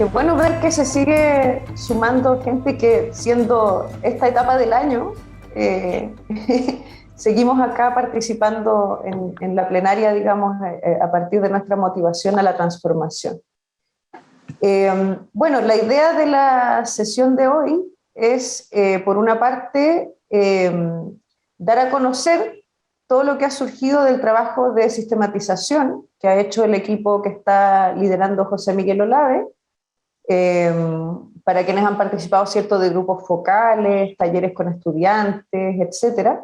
Qué bueno ver que se sigue sumando gente que, siendo esta etapa del año, eh, seguimos acá participando en la plenaria, digamos, a partir de nuestra motivación a la transformación. Bueno, la idea de la sesión de hoy es, por una parte, dar a conocer todo lo que ha surgido del trabajo de sistematización que ha hecho el equipo que está liderando José Miguel Olave, para quienes han participado, ¿cierto?, de grupos focales, talleres con estudiantes, etcétera.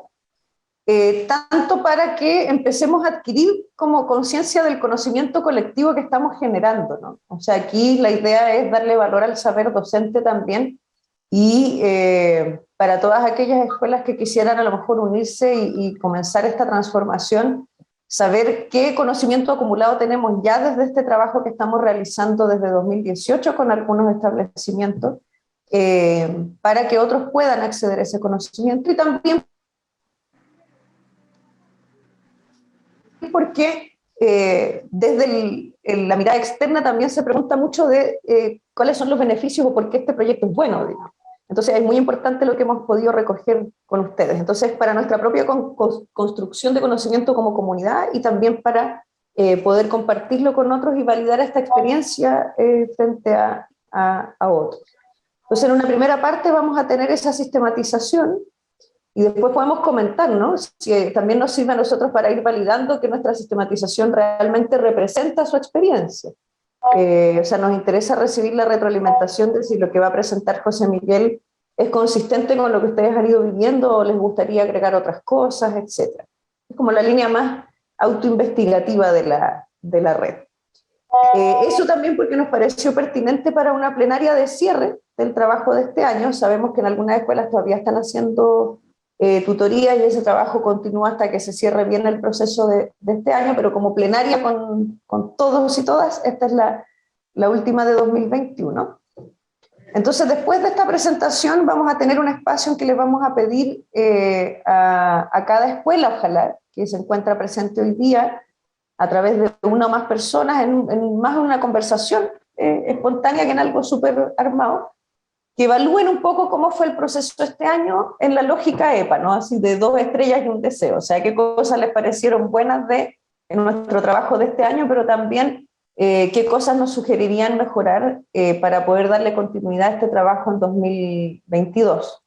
Tanto para que empecemos a adquirir como conciencia del conocimiento colectivo que estamos generando, ¿no? O sea, aquí la idea es darle valor al saber docente también, y para todas aquellas escuelas que quisieran a lo mejor unirse y comenzar esta transformación, saber qué conocimiento acumulado tenemos ya desde este trabajo que estamos realizando desde 2018 con algunos establecimientos, para que otros puedan acceder a ese conocimiento, y también porque desde la mirada externa también se pregunta mucho de cuáles son los beneficios o por qué este proyecto es bueno, digamos. Entonces es muy importante lo que hemos podido recoger con ustedes. Entonces, para nuestra propia construcción de conocimiento como comunidad, y también para poder compartirlo con otros y validar esta experiencia frente a otros. Entonces, en una primera parte vamos a tener esa sistematización, y después podemos comentar, ¿no?, si también nos sirve a nosotros para ir validando que nuestra sistematización realmente representa su experiencia. O sea, nos interesa recibir la retroalimentación de si lo que va a presentar José Miguel es consistente con lo que ustedes han ido viviendo o les gustaría agregar otras cosas, etc. Es como la línea más autoinvestigativa de la red. Eso también porque nos pareció pertinente para una plenaria de cierre del trabajo de este año. Sabemos que en algunas escuelas todavía están haciendo tutorías, y ese trabajo continúa hasta que se cierre bien el proceso de este año, pero como plenaria con todos y todas, esta es la última de 2021. Entonces, después de esta presentación vamos a tener un espacio en que les vamos a pedir a cada escuela, ojalá, que se encuentra presente hoy día, a través de una o más personas, en más de una conversación espontánea que en algo súper armado, que evalúen un poco cómo fue el proceso este año en la lógica EPA, ¿no? Así de 2 estrellas y un deseo. O sea, qué cosas les parecieron buenas en nuestro trabajo de este año, pero también qué cosas nos sugerirían mejorar para poder darle continuidad a este trabajo en 2022.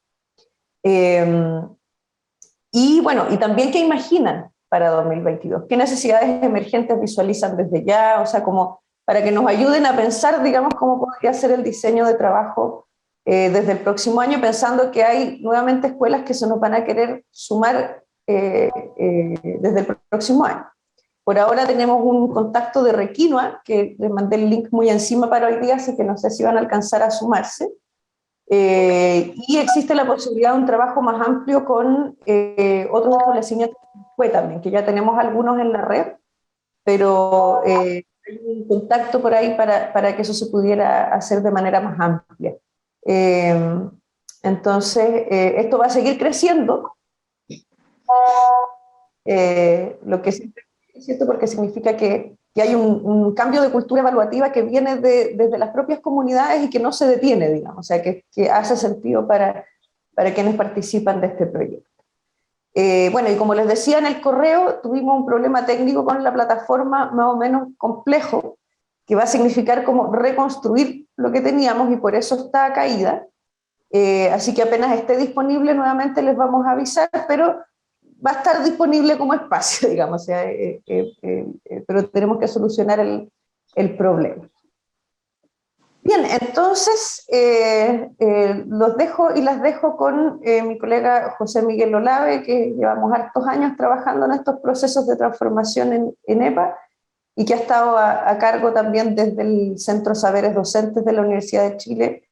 Y bueno, y también qué imaginan para 2022, qué necesidades emergentes visualizan desde ya, o sea, como para que nos ayuden a pensar, digamos, cómo podría ser el diseño de trabajo desde el próximo año, pensando que hay nuevamente escuelas que se nos van a querer sumar desde el próximo año. Por ahora tenemos un contacto de Requinoa, que les mandé el link muy encima para hoy día, así que no sé si van a alcanzar a sumarse. Y existe la posibilidad de un trabajo más amplio con otros establecimientos también, que ya tenemos algunos en la red, pero hay un contacto por ahí para que eso se pudiera hacer de manera más amplia. Entonces, esto va a seguir creciendo, lo que siempre es cierto, porque significa que hay un cambio de cultura evaluativa que viene desde las propias comunidades y que no se detiene, digamos, o sea, que hace sentido para quienes participan de este proyecto. Bueno, y como les decía en el correo, tuvimos un problema técnico con la plataforma más o menos complejo, que va a significar como reconstruir lo que teníamos, y por eso está caída. Así que apenas esté disponible nuevamente les vamos a avisar, pero va a estar disponible como espacio, digamos, o sea, pero tenemos que solucionar el problema. Bien, entonces los dejo y las dejo con mi colega José Miguel Olave, que llevamos hartos años trabajando en estos procesos de transformación en EPA, y que ha estado a cargo también desde el Centro Saberes Docentes de la Universidad de Chile,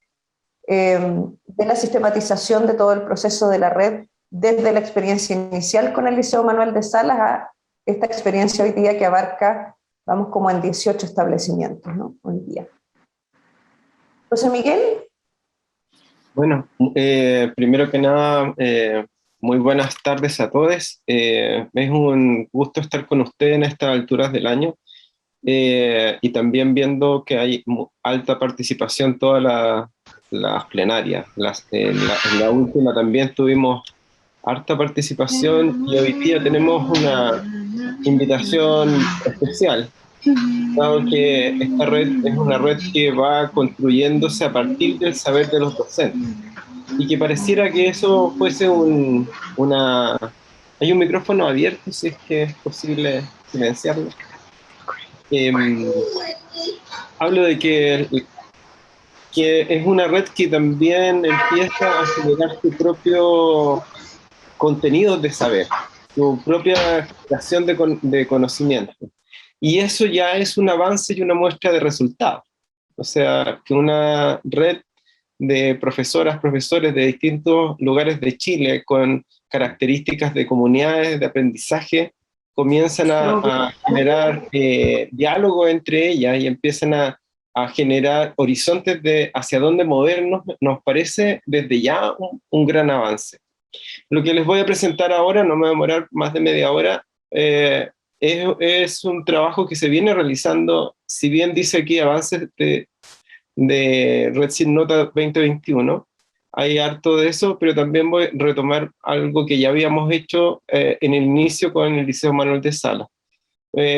de la sistematización de todo el proceso de la red, desde la experiencia inicial con el Liceo Manuel de Salas a esta experiencia hoy día que abarca, vamos como en 18 establecimientos, ¿no?, hoy día. José Miguel. Bueno, primero que nada, muy buenas tardes a todos. Es un gusto estar con ustedes en estas alturas del año. y también viendo que hay alta participación en todas las plenarias. En la última también tuvimos harta participación y hoy día tenemos una invitación especial, dado que esta red es una red que va construyéndose a partir del saber de los docentes y que pareciera que eso fuese una... Hay un micrófono abierto, si es que es posible silenciarlo. Hablo de que es una red que también empieza a generar su propio contenido de saber, su propia creación de conocimiento. Y eso ya es un avance y una muestra de resultados. O sea, que una red de profesoras, profesores de distintos lugares de Chile con características de comunidades de aprendizaje comienzan a generar diálogo entre ellas y empiezan a generar horizontes de hacia dónde movernos, nos parece desde ya un gran avance. Lo que les voy a presentar ahora, no me va a demorar más de media hora, es un trabajo que se viene realizando, si bien dice aquí avances de Red Nota 2021, hay harto de eso, pero también voy a retomar algo que ya habíamos hecho en el inicio con el Liceo Manuel de Salas.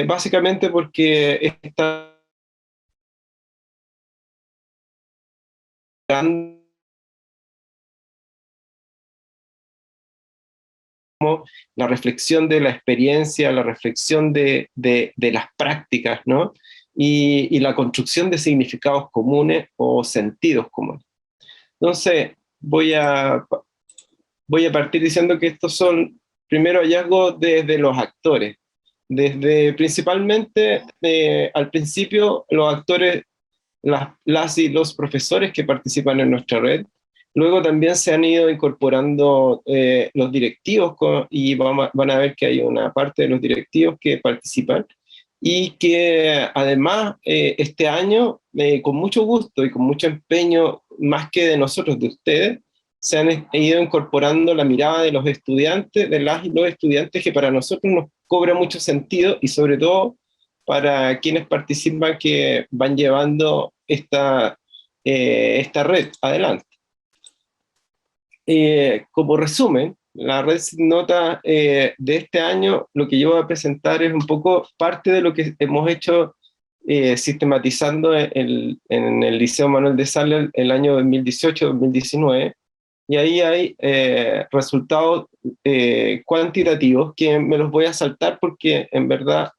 Básicamente porque está la reflexión de la experiencia, la reflexión de las prácticas, ¿no? Y la construcción de significados comunes o sentidos comunes. Entonces, voy a partir diciendo que estos son, primero, hallazgos desde los actores. Desde principalmente, al principio, los actores, las y los profesores que participan en nuestra red. Luego también se han ido incorporando los directivos y van a ver que hay una parte de los directivos que participan y que además este año, con mucho gusto y con mucho empeño, más que de nosotros, de ustedes, se han ido incorporando la mirada de los estudiantes, de las y los estudiantes, que para nosotros nos cobra mucho sentido y sobre todo para quienes participan que van llevando esta red adelante. Como resumen, la red Nota de este año, lo que yo voy a presentar es un poco parte de lo que hemos hecho sistematizando en el Liceo Manuel de Salas el año 2018-2019, y ahí hay resultados cuantitativos que me los voy a saltar porque en verdad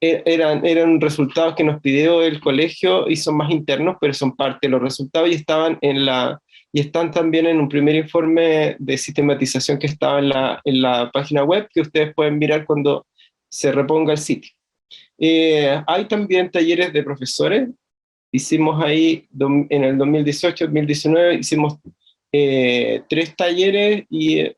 eran resultados que nos pidió el colegio y son más internos, pero son parte de los resultados y están también en un primer informe de sistematización que estaba en la página web, que ustedes pueden mirar cuando se reponga el sitio. Hay también talleres de profesores. Hicimos ahí, en el 2018-2019, hicimos 3 talleres que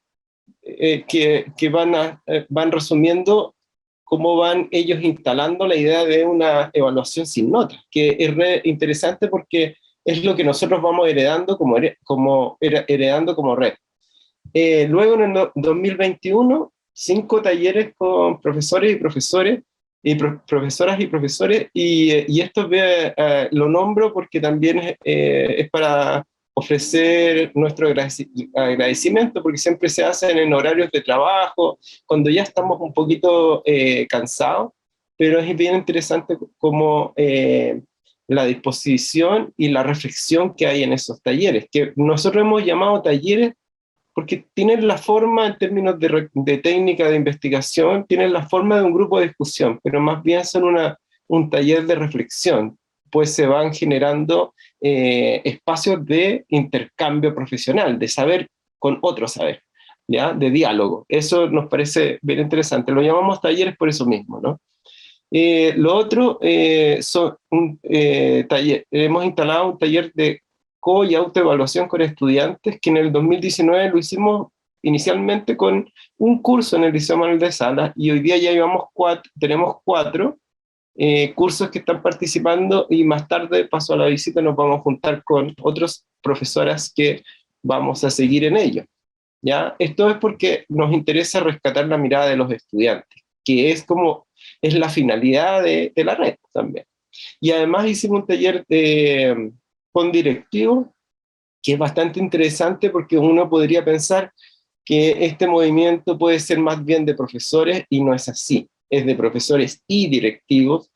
van resumiendo cómo van ellos instalando la idea de una evaluación sin notas, que es re interesante porque es lo que nosotros vamos heredando heredando como red. Luego en el 2021, 5 talleres con profesores y profesores, y profesoras y profesores, y esto lo nombro porque también es para ofrecer nuestro agradecimiento, porque siempre se hacen en horarios de trabajo, cuando ya estamos un poquito cansados, pero es bien interesante como la disposición y la reflexión que hay en esos talleres, que nosotros hemos llamado talleres porque tienen la forma, en términos de técnica de investigación, tienen la forma de un grupo de discusión, pero más bien son un taller de reflexión, pues se van generando espacios de intercambio profesional, de saber con otro saber, ¿ya? De diálogo. Eso nos parece bien interesante. Lo llamamos talleres por eso mismo, ¿no? Lo otro son taller. Hemos instalado un taller de y autoevaluación con estudiantes, que en el 2019 lo hicimos inicialmente con un curso en el Liceo Manuel de Salas, y hoy día ya tenemos 4 cursos que están participando, y más tarde, paso a la visita, nos vamos a juntar con otras profesoras que vamos a seguir en ello, ¿ya? Esto es porque nos interesa rescatar la mirada de los estudiantes, que es la finalidad de la red también. Y además hicimos un taller con directivos, que es bastante interesante porque uno podría pensar que este movimiento puede ser más bien de profesores, y no es así. Es de profesores y directivos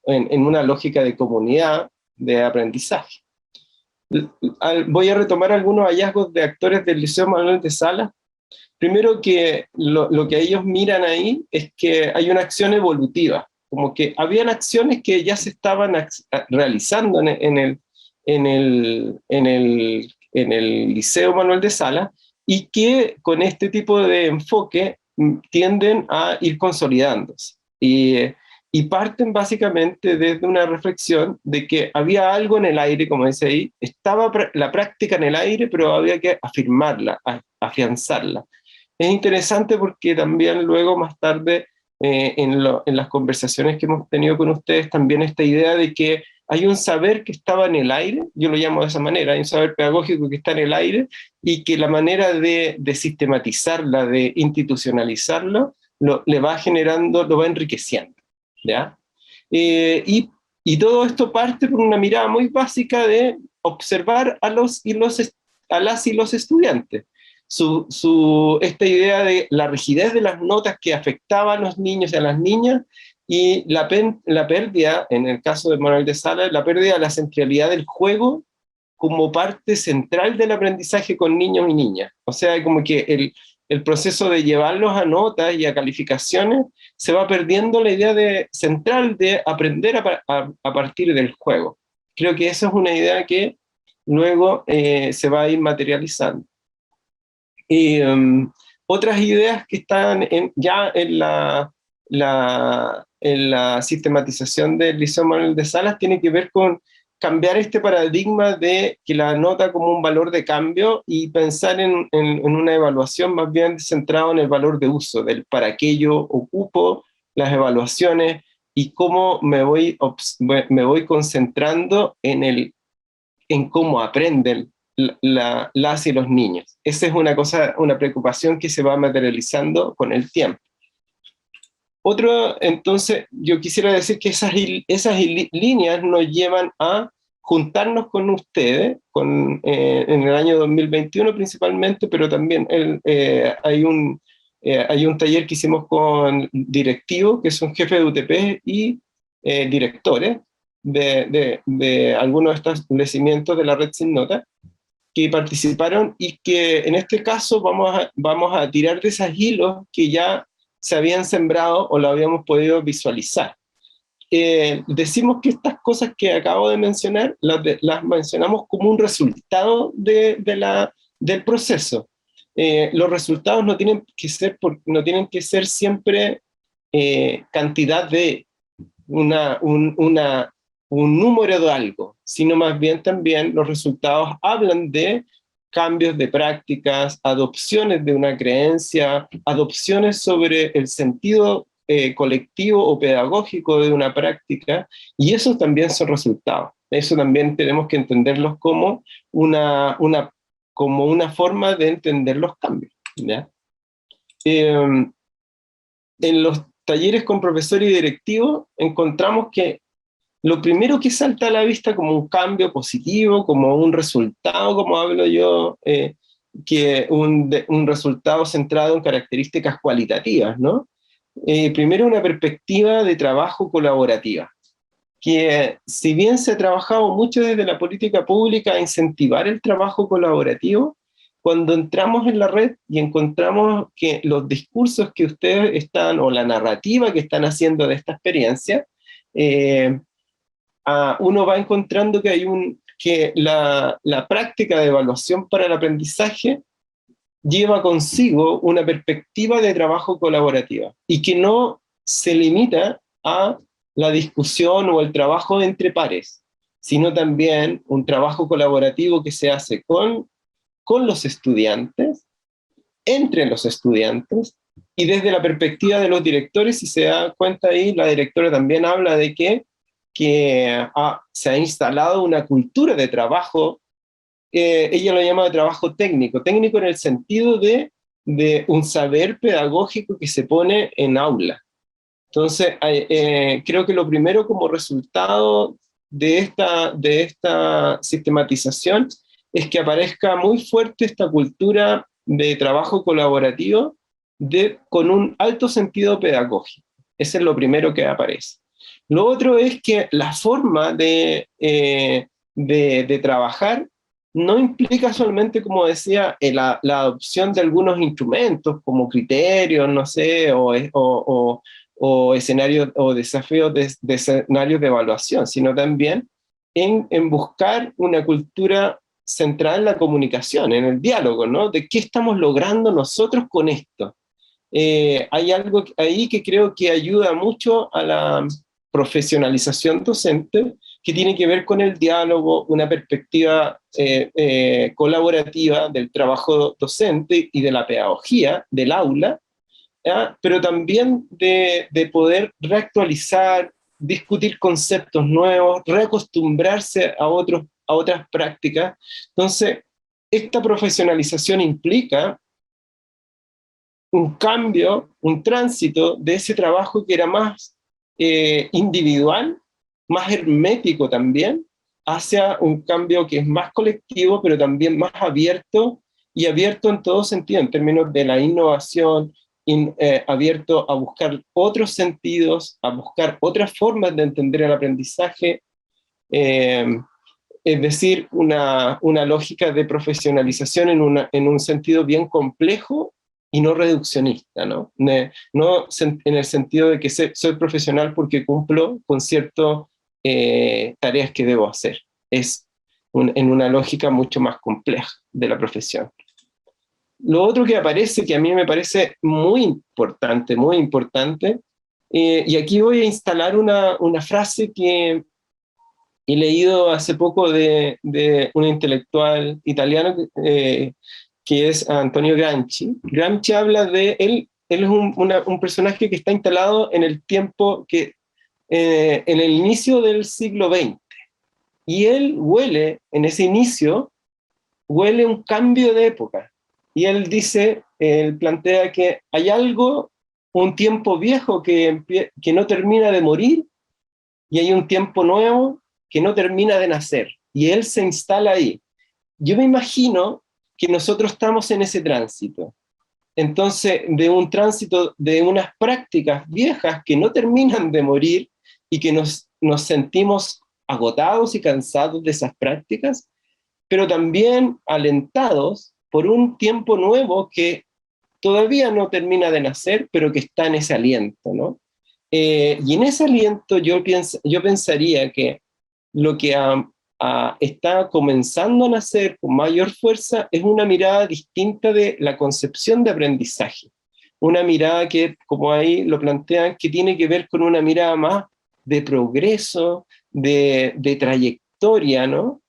en una lógica de comunidad de aprendizaje. Voy a retomar algunos hallazgos de actores del Liceo Manuel de Salas. Primero, que lo que ellos miran ahí es que hay una acción evolutiva, como que habían acciones que ya se estaban realizando en el Liceo Manuel de Salas, y que con este tipo de enfoque tienden a ir consolidándose. Y parten básicamente desde una reflexión de que había algo en el aire, como dice ahí, estaba la práctica en el aire, pero había que afirmarla, afianzarla. Es interesante porque también luego, más tarde, en las conversaciones que hemos tenido con ustedes, también esta idea de que hay un saber que estaba en el aire, yo lo llamo de esa manera, hay un saber pedagógico que está en el aire, y que la manera de sistematizarla, de institucionalizarlo, le va generando, lo va enriqueciendo, ¿ya? Y todo esto parte por una mirada muy básica de observar a las y los estudiantes. Esta idea de la rigidez de las notas que afectaba a los niños y a las niñas, y la pérdida, en el caso de Manuel de Salas, la pérdida de la centralidad del juego como parte central del aprendizaje con niños y niñas. O sea, como que el proceso de llevarlos a notas y a calificaciones, se va perdiendo la idea central de aprender a partir del juego. Creo que esa es una idea que luego se va a ir materializando. Y otras ideas que están ya en la sistematización del Liceo Manuel de Salas tienen que ver con cambiar este paradigma de que la nota como un valor de cambio, y pensar en una evaluación más bien centrada en el valor de uso, del para qué yo ocupo las evaluaciones, y cómo me voy concentrando en cómo aprenden las y los niños. Esa es una preocupación que se va materializando con el tiempo. Entonces, yo quisiera decir que esas líneas nos llevan a juntarnos con ustedes, en el año 2021 principalmente, pero también hay un taller que hicimos con directivos, que son jefes de UTP, y directores de algunos de estos establecimientos de la red Sin Nota, que participaron, y que en este caso vamos a tirar de esos hilos que ya se habían sembrado o lo habíamos podido visualizar. Decimos que estas cosas que acabo de mencionar las mencionamos como un resultado del proceso. Los resultados no tienen que ser siempre cantidad de un número de algo, sino más bien también los resultados hablan de cambios de prácticas, adopciones de una creencia, adopciones sobre el sentido colectivo o pedagógico de una práctica, y esos también son resultados. Eso también tenemos que entenderlos como una forma de entender los cambios, ¿ya? En los talleres con profesor y directivo encontramos que lo primero que salta a la vista como un cambio positivo, como un resultado, como hablo yo, que un resultado centrado en características cualitativas, ¿no? Primero, una perspectiva de trabajo colaborativa, que si bien se ha trabajado mucho desde la política pública a incentivar el trabajo colaborativo, cuando entramos en la red y encontramos que los discursos que ustedes o la narrativa que están haciendo de esta experiencia, uno va encontrando que la práctica de evaluación para el aprendizaje lleva consigo una perspectiva de trabajo colaborativa, y que no se limita a la discusión o el trabajo entre pares, sino también un trabajo colaborativo que se hace con los estudiantes, entre los estudiantes, y desde la perspectiva de los directores. Si se da cuenta ahí, la directora también habla de que se ha instalado una cultura de trabajo, ella lo llama de trabajo técnico en el sentido de un saber pedagógico que se pone en aula, Entonces, creo que lo primero como resultado de esta sistematización es que aparezca muy fuerte esta cultura de trabajo colaborativo con un alto sentido pedagógico. Ese es lo primero que aparece. Lo otro es que la forma de trabajar no implica solamente, como decía, la adopción de algunos instrumentos como criterios, no sé, o escenarios o desafíos de escenarios de evaluación, sino también en buscar una cultura centrada en la comunicación, en el diálogo, ¿no? De qué estamos logrando nosotros con esto. Hay algo ahí que creo que ayuda mucho a la profesionalización docente, que tiene que ver con el diálogo, una perspectiva colaborativa del trabajo docente y de la pedagogía del aula, ¿ya? Pero también de poder reactualizar, discutir conceptos nuevos, reacostumbrarse a otras prácticas. Entonces, esta profesionalización implica un cambio, un tránsito de ese trabajo que era más individual, más hermético también, hacia un cambio que es más colectivo, pero también más abierto, y abierto en todo sentido, en términos de la innovación, abierto a buscar otros sentidos, a buscar otras formas de entender el aprendizaje, eh, es decir, una lógica de profesionalización en un sentido bien complejo y no reduccionista, ¿no? No en el sentido de que soy profesional porque cumplo con ciertas tareas que debo hacer. Es en una lógica mucho más compleja de la profesión. Lo otro que aparece, que a mí me parece muy importante, y aquí voy a instalar una frase que he leído hace poco de un intelectual italiano que es Antonio Gramsci. Gramsci habla él es un personaje que está instalado en el tiempo, en el inicio del siglo XX. Y él en ese inicio, huele un cambio de época. Y él plantea que hay algo, un tiempo viejo que no termina de morir, y hay un tiempo nuevo que no termina de nacer, y él se instala ahí. Yo me imagino que nosotros estamos en ese tránsito. Entonces, de un tránsito de unas prácticas viejas que no terminan de morir y que nos sentimos agotados y cansados de esas prácticas, pero también alentados por un tiempo nuevo que todavía no termina de nacer, pero que está en ese aliento, ¿no? Y en ese aliento yo pensaría que lo que está comenzando a nacer con mayor fuerza es una mirada distinta de la concepción de aprendizaje. Una mirada que, como ahí lo plantean, que tiene que ver con una mirada más de progreso, de trayectoria, ¿no?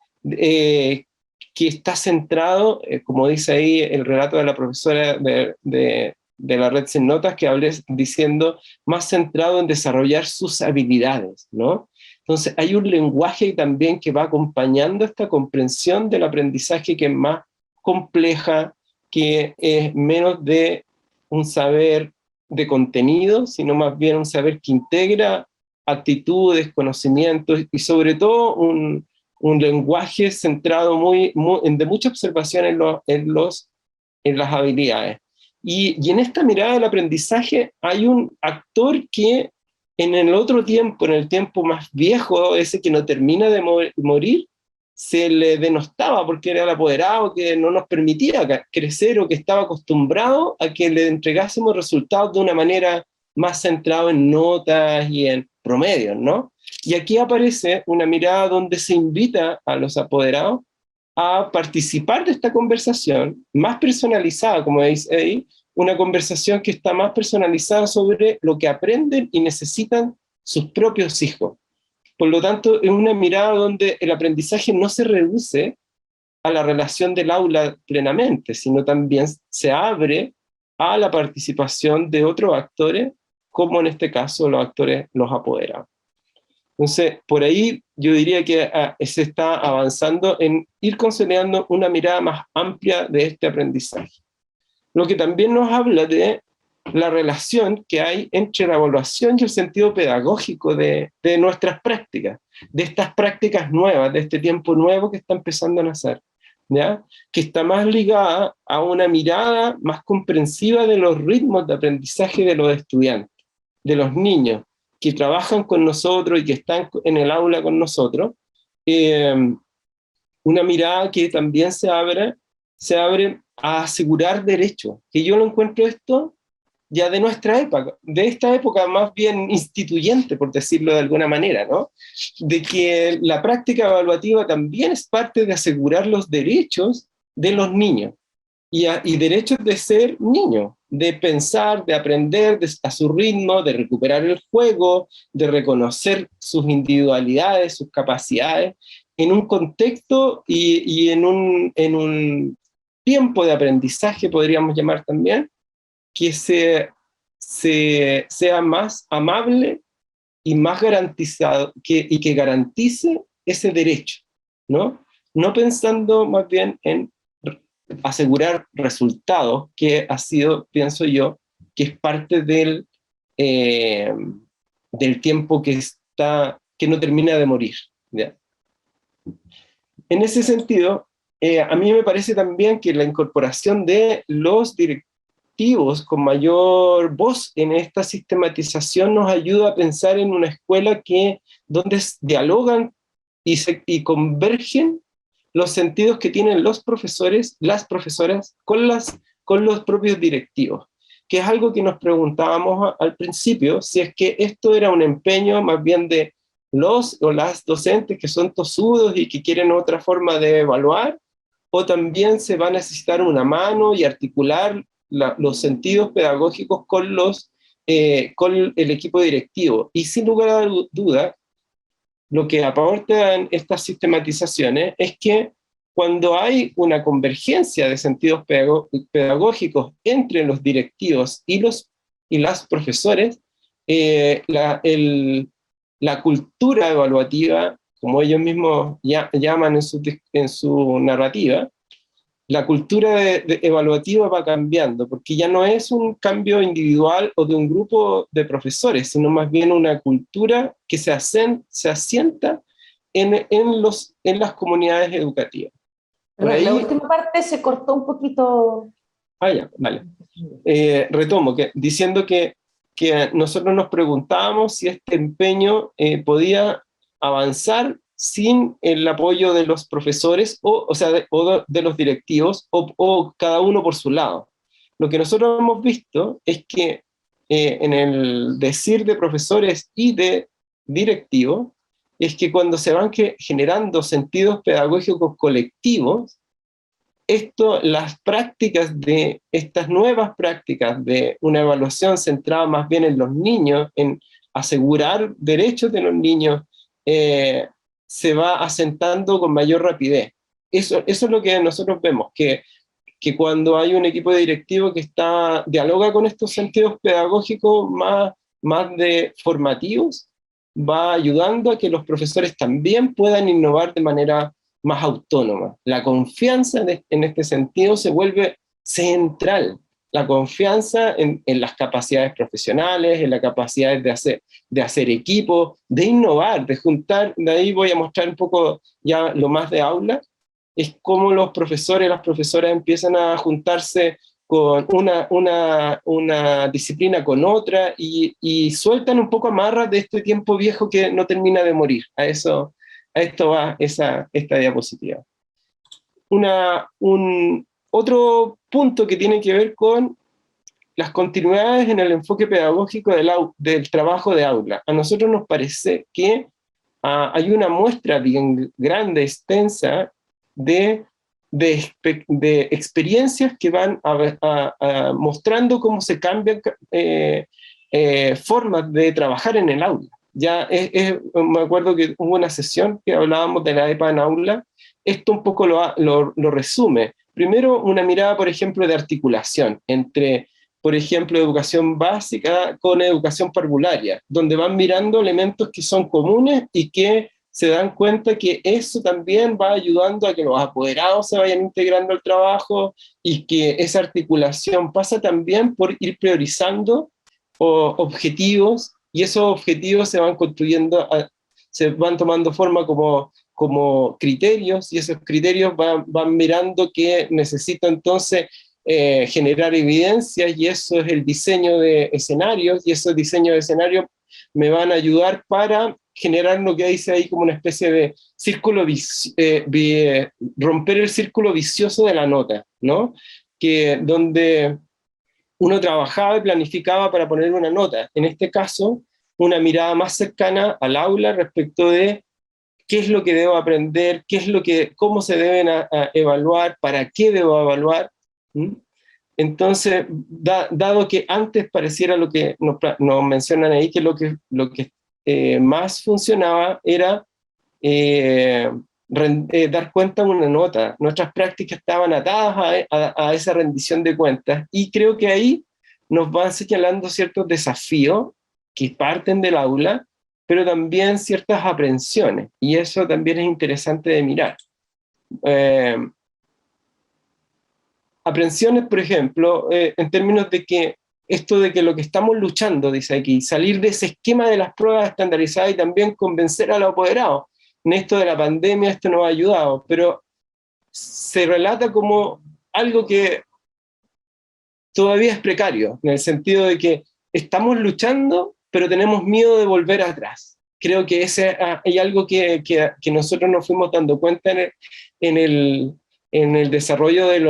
Que está centrado, como dice ahí el relato de la profesora de la red Sin Notas, que hablé diciendo, más centrado en desarrollar sus habilidades, ¿no? Entonces hay un lenguaje también que va acompañando esta comprensión del aprendizaje que es más compleja, que es menos de un saber de contenido, sino más bien un saber que integra actitudes, conocimientos y sobre todo un lenguaje centrado de mucha observación en las habilidades. Y en esta mirada del aprendizaje hay un actor que en el otro tiempo, en el tiempo más viejo, ese que no termina de morir, se le denostaba porque era el apoderado que no nos permitía crecer, o que estaba acostumbrado a que le entregásemos resultados de una manera más centrada en notas y en promedios, ¿no? Y aquí aparece una mirada donde se invita a los apoderados a participar de esta conversación más personalizada, como dice ahí, una conversación que está más personalizada sobre lo que aprenden y necesitan sus propios hijos. Por lo tanto, es una mirada donde el aprendizaje no se reduce a la relación del aula plenamente, sino también se abre a la participación de otros actores, como en este caso los actores, los apoderados. Entonces, por ahí yo diría que se está avanzando en ir consolidando una mirada más amplia de este aprendizaje. Lo que también nos habla de la relación que hay entre la evaluación y el sentido pedagógico de nuestras prácticas, de estas prácticas nuevas, de este tiempo nuevo que está empezando a nacer, ¿ya? Que está más ligada a una mirada más comprensiva de los ritmos de aprendizaje de los estudiantes, de los niños que trabajan con nosotros y que están en el aula con nosotros, una mirada que también se abre a asegurar derechos, que yo lo encuentro esto ya de nuestra época, de esta época más bien instituyente, por decirlo de alguna manera, ¿no? De que la práctica evaluativa también es parte de asegurar los derechos de los niños, y derechos de ser niño, de pensar, de aprender a su ritmo, de recuperar el juego, de reconocer sus individualidades, sus capacidades, en un contexto y en un tiempo de aprendizaje, podríamos llamar también, que sea más amable y más garantizado, y que garantice ese derecho, ¿no? No pensando más bien en asegurar resultados, que ha sido, pienso yo, que es parte del tiempo que no termina de morir, ¿ya? En ese sentido, a mí me parece también que la incorporación de los directivos con mayor voz en esta sistematización nos ayuda a pensar en una escuela donde dialogan y convergen los sentidos que tienen los profesores, las profesoras, con los propios directivos, que es algo que nos preguntábamos al principio, si es que esto era un empeño más bien de los o las docentes que son tosudos y que quieren otra forma de evaluar, o también se va a necesitar una mano y articular los sentidos pedagógicos con el equipo directivo. Y sin lugar a duda, lo que aportan estas sistematizaciones es que cuando hay una convergencia de sentidos pedagógicos entre los directivos y las profesores, la cultura evaluativa, como ellos mismos llaman en su narrativa, la cultura evaluativa va cambiando, porque ya no es un cambio individual o de un grupo de profesores, sino más bien una cultura que se asienta en las comunidades educativas. Por ahí, la última parte se cortó un poquito. Ya, vale. Retomo, diciendo que nosotros nos preguntábamos si este empeño podía avanzar sin el apoyo de los profesores, o sea, de los directivos, o cada uno por su lado. Lo que nosotros hemos visto es que en el decir de profesores y de directivos, es que cuando se van generando sentidos pedagógicos colectivos, las prácticas estas nuevas prácticas de una evaluación centrada más bien en los niños, en asegurar derechos de los niños, se va asentando con mayor rapidez. Eso es lo que nosotros vemos, que cuando hay un equipo directivo que dialoga con estos sentidos pedagógicos más formativos, va ayudando a que los profesores también puedan innovar de manera más autónoma. La confianza en este sentido se vuelve central. La confianza en las capacidades profesionales, en la capacidad de hacer equipo, de innovar, de juntar. De ahí voy a mostrar un poco ya lo más de aula, es cómo los profesores, las profesoras empiezan a juntarse con una disciplina con otra y sueltan un poco amarras de este tiempo viejo que no termina de morir. A esto va esta diapositiva. Otro punto que tiene que ver con las continuidades en el enfoque pedagógico del trabajo de aula. A nosotros nos parece que hay una muestra bien grande, extensa, de experiencias que van mostrando cómo se cambian formas de trabajar en el aula. Me acuerdo que hubo una sesión que hablábamos de la EPA en aula. Esto un poco lo resume. Primero, una mirada, por ejemplo, de articulación entre, por ejemplo, educación básica con educación parvularia, donde van mirando elementos que son comunes y que se dan cuenta que eso también va ayudando a que los apoderados se vayan integrando al trabajo y que esa articulación pasa también por ir priorizando objetivos, y esos objetivos se van construyendo, se van tomando forma como criterios, y esos criterios van mirando que necesito entonces generar evidencias, y eso es el diseño de escenarios, y esos diseños de escenarios me van a ayudar para generar lo que dice ahí como una especie de círculo, romper el círculo vicioso de la nota, ¿no? Que donde uno trabajaba y planificaba para poner una nota. En este caso, una mirada más cercana al aula respecto de qué es lo que debo aprender, cómo se deben evaluar, para qué debo evaluar. ¿Mm? Entonces, dado que antes pareciera lo que nos mencionan ahí, que lo que más funcionaba era dar cuenta de una nota. Nuestras prácticas estaban atadas a esa rendición de cuentas, y creo que ahí nos van señalando ciertos desafíos que parten del aula, pero también ciertas aprensiones, y eso también es interesante de mirar. Aprensiones, por ejemplo, en términos de que esto de que lo que estamos luchando, dice aquí, salir de ese esquema de las pruebas estandarizadas y también convencer a los apoderados. En esto de la pandemia esto nos ha ayudado, pero se relata como algo que todavía es precario, en el sentido de que estamos luchando, pero tenemos miedo de volver atrás. Creo que hay algo que nosotros nos fuimos dando cuenta en el desarrollo de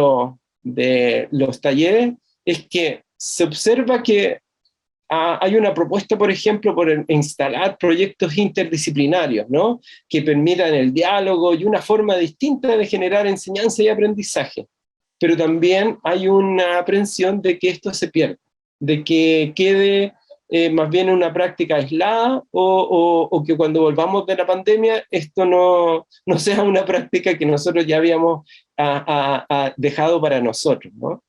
los talleres, es que se observa que hay una propuesta, por ejemplo, por instalar proyectos interdisciplinarios, ¿no? Que permitan el diálogo y una forma distinta de generar enseñanza y aprendizaje. Pero también hay una aprensión de que esto se pierda, de que quede más bien una práctica aislada, o que cuando volvamos de la pandemia esto no sea una práctica que nosotros ya habíamos dejado para nosotros, ¿no?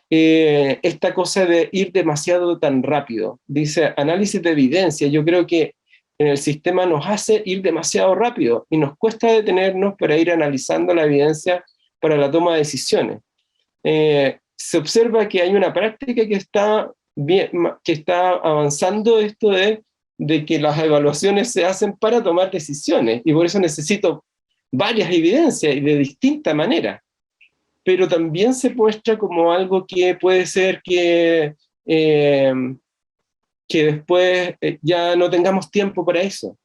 Esta cosa de ir demasiado tan rápido, dice análisis de evidencia, yo creo que en el sistema nos hace ir demasiado rápido y nos cuesta detenernos para ir analizando la evidencia para la toma de decisiones. Se observa que hay una práctica que está avanzando, esto de que las evaluaciones se hacen para tomar decisiones, y por eso necesito varias evidencias y de distinta manera. Pero también se muestra como algo que puede ser que después ya no tengamos tiempo para eso.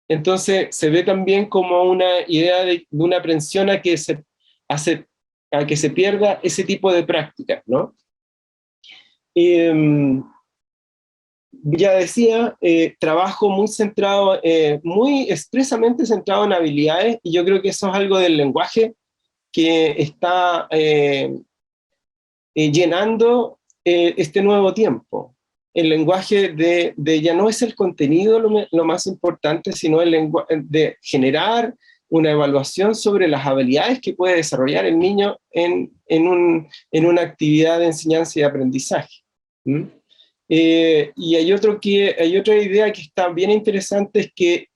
Entonces se ve también como una idea de una aprensión a que se pierda ese tipo de prácticas, ¿no? Ya decía, trabajo muy centrado, muy expresamente centrado en habilidades, y yo creo que eso es algo del lenguaje que está llenando este nuevo tiempo. El lenguaje ya no es el contenido lo más importante, sino el lenguaje de generar una evaluación sobre las habilidades que puede desarrollar el niño en una actividad de enseñanza y aprendizaje. ¿Mm? Y hay otra idea que está bien interesante, es que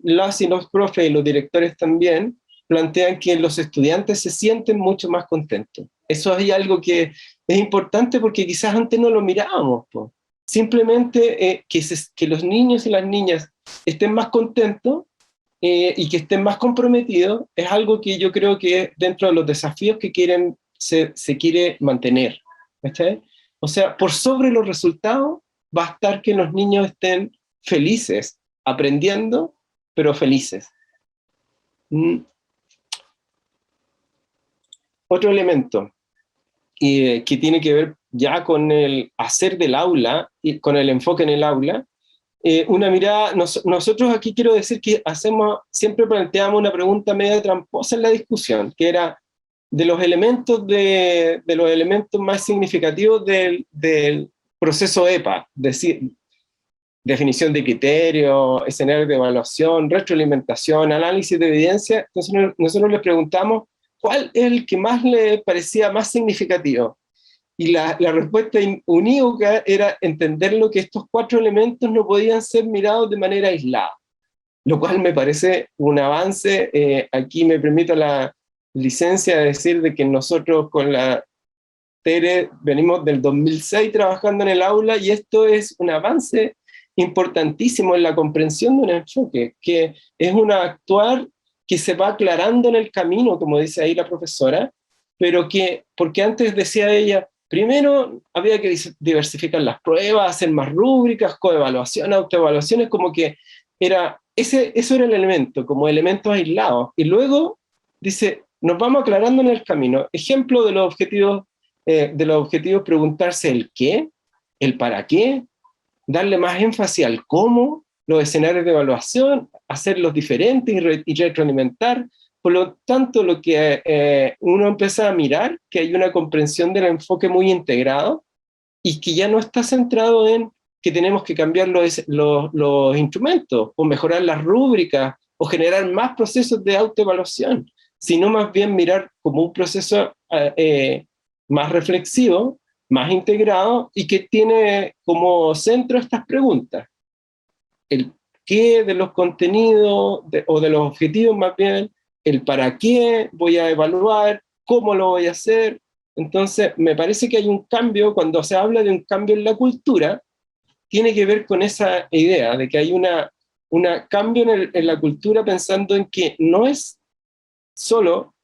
las y los profes y los directores también plantean que los estudiantes se sienten mucho más contentos. Eso es algo que es importante, porque quizás antes no lo mirábamos, po. Simplemente que los niños y las niñas estén más contentos y que estén más comprometidos es algo que yo creo que dentro de los desafíos que se quiere mantener. ¿Está? O sea, por sobre los resultados va a estar que los niños estén felices, aprendiendo, pero felices. Otro elemento que tiene que ver ya con el hacer del aula y con el enfoque en el aula, una mirada, nosotros aquí quiero decir que siempre planteamos una pregunta media tramposa en la discusión, que era de los elementos más significativos del proceso EPA, decir, definición de criterios, escenarios de evaluación, retroalimentación, análisis de evidencia. Entonces nosotros les preguntamos cuál es el que más le parecía más significativo. Y la respuesta unívoca era entenderlo, que estos 4 elementos no podían ser mirados de manera aislada. lo cual me parece un avance. Aquí me permito la licencia de decir de que nosotros con la Tere venimos del 2006 trabajando en el aula, y esto es un avance importantísimo en la comprensión de un enfoque, que es un actuar que se va aclarando en el camino, como dice ahí la profesora, pero que, porque antes decía ella, primero había que diversificar las pruebas, hacer más rúbricas, coevaluación, autoevaluaciones, como que eso era el elemento, como elementos aislados, y luego dice, nos vamos aclarando en el camino. Ejemplo de los objetivos, preguntarse el qué, el para qué, darle más énfasis al cómo, los escenarios de evaluación, hacerlos diferentes y retroalimentar. Por lo tanto, lo que uno empieza a mirar, que hay una comprensión del enfoque muy integrado y que ya no está centrado en que tenemos que cambiar los instrumentos o mejorar las rúbricas o generar más procesos de autoevaluación, sino más bien mirar como un proceso más reflexivo, más integrado y que tiene como centro estas preguntas. El qué de los contenidos o de los objetivos más bien, el para qué voy a evaluar, cómo lo voy a hacer. Entonces, me parece que hay un cambio, cuando se habla de un cambio en la cultura, tiene que ver con esa idea de que hay una cambio en la cultura pensando en que no es solo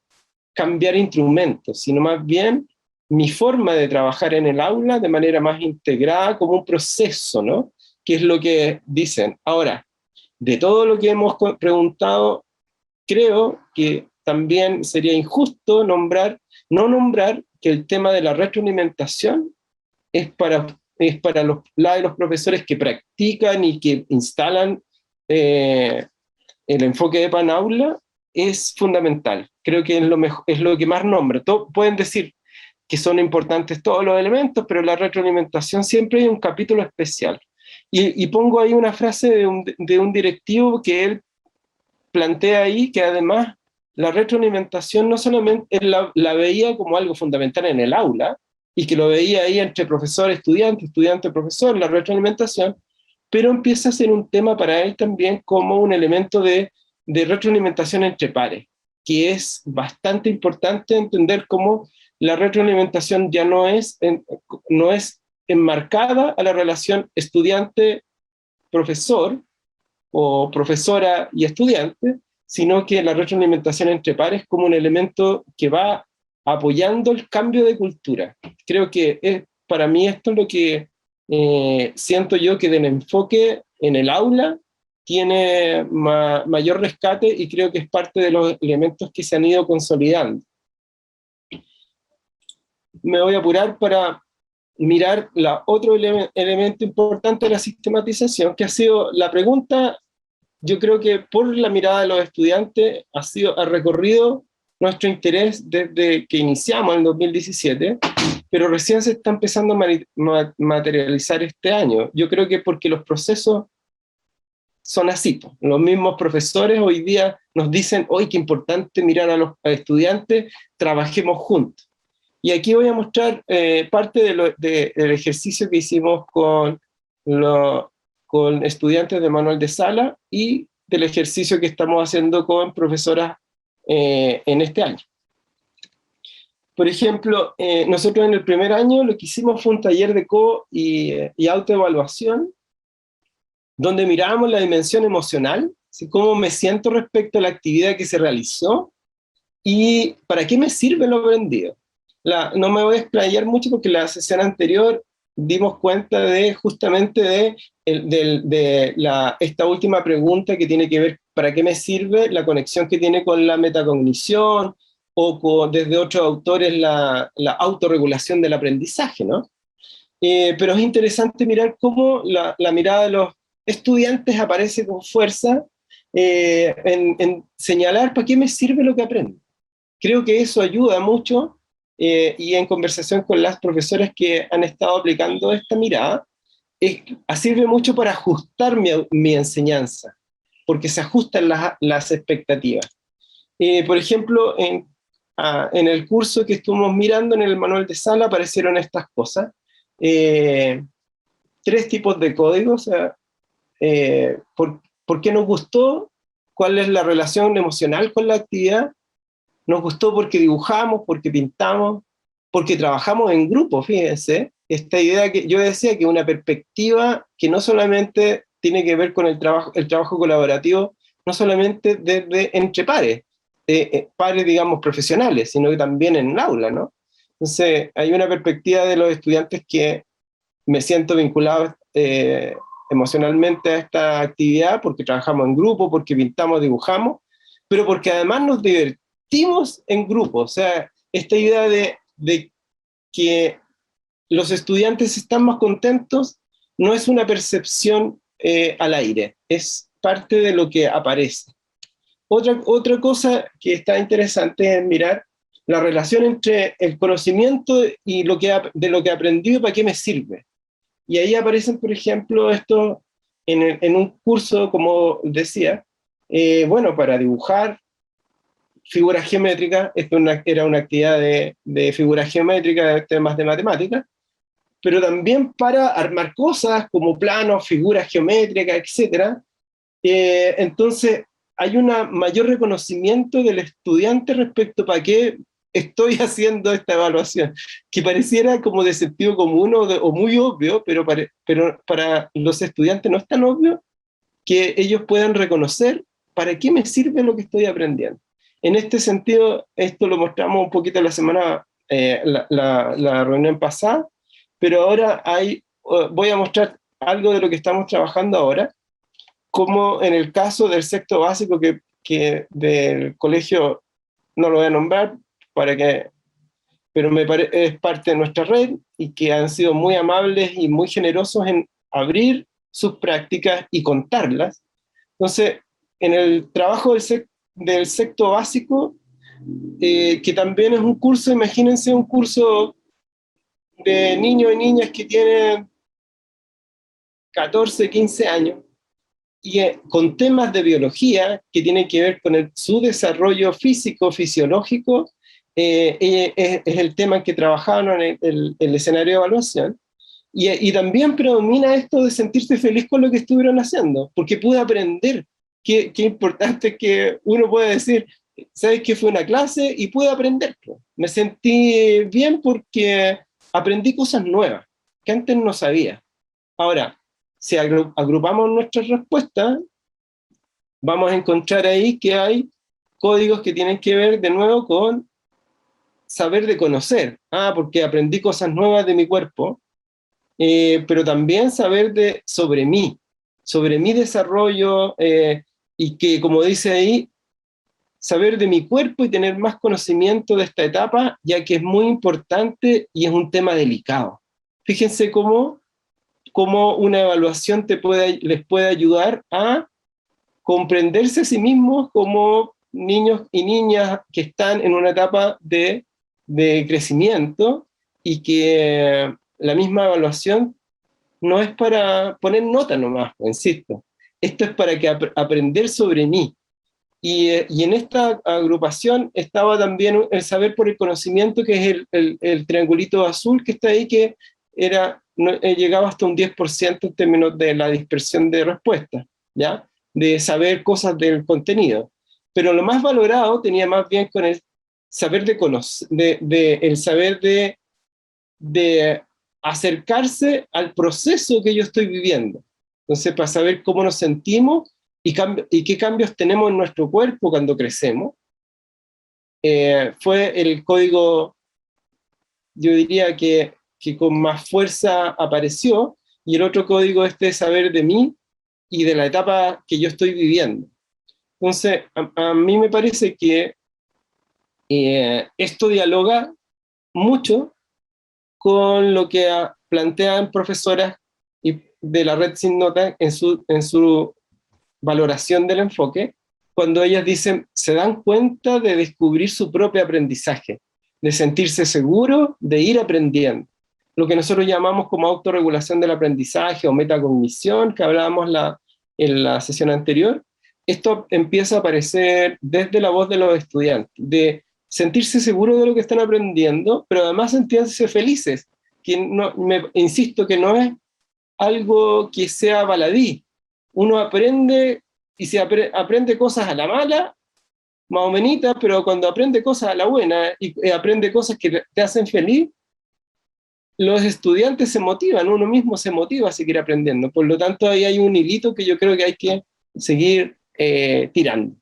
cambiar instrumentos, sino más bien mi forma de trabajar en el aula de manera más integrada como un proceso, ¿no? Que es lo que dicen. Ahora, de todo lo que hemos preguntado, creo que también sería injusto no nombrar que el tema de la retroalimentación es para los profesores que practican y que instalan el enfoque de Panaula, es fundamental. Creo que es lo que más nombra. Pueden decir que son importantes todos los elementos, pero la retroalimentación siempre hay un capítulo especial. Y pongo ahí una frase de un directivo que él plantea ahí, que además la retroalimentación no solamente él la veía como algo fundamental en el aula, y que lo veía ahí entre profesor, estudiante, estudiante, profesor, la retroalimentación, pero empieza a ser un tema para él también como un elemento de retroalimentación entre pares, que es bastante importante entender cómo la retroalimentación ya no es enmarcada a la relación estudiante-profesor o profesora y estudiante, sino que la retroalimentación entre pares como un elemento que va apoyando el cambio de cultura. Creo que para mí esto es lo que siento yo que del enfoque en el aula tiene mayor rescate, y creo que es parte de los elementos que se han ido consolidando. Me voy a apurar para mirar otro elemento importante de la sistematización, que ha sido la pregunta. Yo creo que por la mirada de los estudiantes ha recorrido nuestro interés desde que iniciamos en 2017, pero recién se está empezando a materializar este año. Yo creo que porque los procesos son así. Los mismos profesores hoy día nos dicen, hoy qué importante mirar a los estudiantes, trabajemos juntos. Y aquí voy a mostrar parte del ejercicio que hicimos con estudiantes de manual de sala y del ejercicio que estamos haciendo con profesoras en este año. Por ejemplo, nosotros en el primer año lo que hicimos fue un taller de y autoevaluación, donde mirábamos la dimensión emocional, ¿sí? Cómo me siento respecto a la actividad que se realizó y para qué me sirve lo aprendido. No me voy a explayar mucho porque la sesión anterior dimos cuenta justamente de esta última pregunta que tiene que ver para qué me sirve, la conexión que tiene con la metacognición o desde otros autores la autorregulación del aprendizaje, ¿no? Pero es interesante mirar cómo la mirada de los estudiantes aparece con fuerza en señalar para qué me sirve lo que aprendo. Creo que eso ayuda mucho. Y en conversación con las profesoras que han estado aplicando esta mirada, sirve mucho para ajustar mi enseñanza, porque se ajustan las expectativas. Por ejemplo, en el curso que estuvimos mirando en el manual de sala aparecieron estas cosas. 3 tipos de códigos, ¿Por qué nos gustó? ¿Cuál es la relación emocional con la actividad? Nos gustó porque dibujamos, porque pintamos, porque trabajamos en grupo, fíjense. Esta idea que yo decía, que una perspectiva que no solamente tiene que ver con el trabajo colaborativo, no solamente desde entre pares, pares, digamos, profesionales, sino que también en el aula, ¿no? Entonces, hay una perspectiva de los estudiantes que me siento vinculado emocionalmente a esta actividad, porque trabajamos en grupo, porque pintamos, dibujamos, pero porque además nos divertimos en grupo. O sea, esta idea de que los estudiantes están más contentos no es una percepción al aire, es parte de lo que aparece. Otra cosa que está interesante es mirar la relación entre el conocimiento y de lo que aprendí y para qué me sirve. Y ahí aparecen, por ejemplo, esto en un curso, como decía, bueno, para dibujar figuras geométricas, esto era una actividad de figuras geométricas, de temas de matemáticas, pero también para armar cosas como planos, figuras geométricas, etc. Entonces, hay un mayor reconocimiento del estudiante respecto a para qué estoy haciendo esta evaluación, que pareciera como de sentido común o muy obvio, pero para los estudiantes no es tan obvio que ellos puedan reconocer para qué me sirve lo que estoy aprendiendo. En este sentido, esto lo mostramos un poquito la semana, la reunión pasada, pero ahora voy a mostrar algo de lo que estamos trabajando ahora, como en el caso del sexto básico, que del colegio no lo voy a nombrar, pero es parte de nuestra red, y que han sido muy amables y muy generosos en abrir sus prácticas y contarlas. Entonces, en el trabajo del sexto básico, que también es un curso, imagínense un curso de niños y niñas que tienen 14, 15 años, y con temas de biología que tienen que ver con su desarrollo físico, fisiológico, es el tema en que trabajaron en el escenario de evaluación. Y también predomina esto de sentirse feliz con lo que estuvieron haciendo, porque pude aprender. Qué importante que uno pueda decir, ¿sabes qué? Fue una clase y pude aprender. Me sentí bien porque aprendí cosas nuevas que antes no sabía. Ahora, si agrupamos nuestras respuestas, vamos a encontrar ahí que hay códigos que tienen que ver de nuevo con saber de conocer. Porque aprendí cosas nuevas de mi cuerpo, pero también saber sobre mi desarrollo, y que, como dice ahí, saber de mi cuerpo y tener más conocimiento de esta etapa, ya que es muy importante y es un tema delicado. Fíjense cómo una evaluación les puede ayudar a comprenderse a sí mismos como niños y niñas que están en una etapa de crecimiento, y que la misma evaluación no es para poner nota nomás, insisto. Esto es para aprender sobre mí. Y en esta agrupación estaba también el saber por el conocimiento, que es el triangulito azul que está ahí, que llegaba hasta un 10% en términos de la dispersión de respuestas, ¿ya? De saber cosas del contenido. Pero lo más valorado tenía más bien con el saber de conocer, el saber de acercarse al proceso que yo estoy viviendo. Entonces, para saber cómo nos sentimos y qué cambios tenemos en nuestro cuerpo cuando crecemos, fue el código, yo diría que con más fuerza apareció, y el otro código de saber de mí y de la etapa que yo estoy viviendo. Entonces, a mí me parece que esto dialoga mucho con lo que plantean profesoras de la red Sin Nota en su valoración del enfoque, cuando ellas dicen, se dan cuenta de descubrir su propio aprendizaje, de sentirse seguro, de ir aprendiendo. Lo que nosotros llamamos como autorregulación del aprendizaje o metacognición, que hablábamos en la sesión anterior. Esto empieza a aparecer desde la voz de los estudiantes, de sentirse seguros de lo que están aprendiendo, pero además sentirse felices, que insisto que no es algo que sea baladí. Uno aprende y si aprende cosas a la mala, más o menos, pero cuando aprende cosas a la buena y aprende cosas que te hacen feliz, los estudiantes se motivan, uno mismo se motiva a seguir aprendiendo. Por lo tanto, ahí hay un hilito que yo creo que hay que seguir tirando.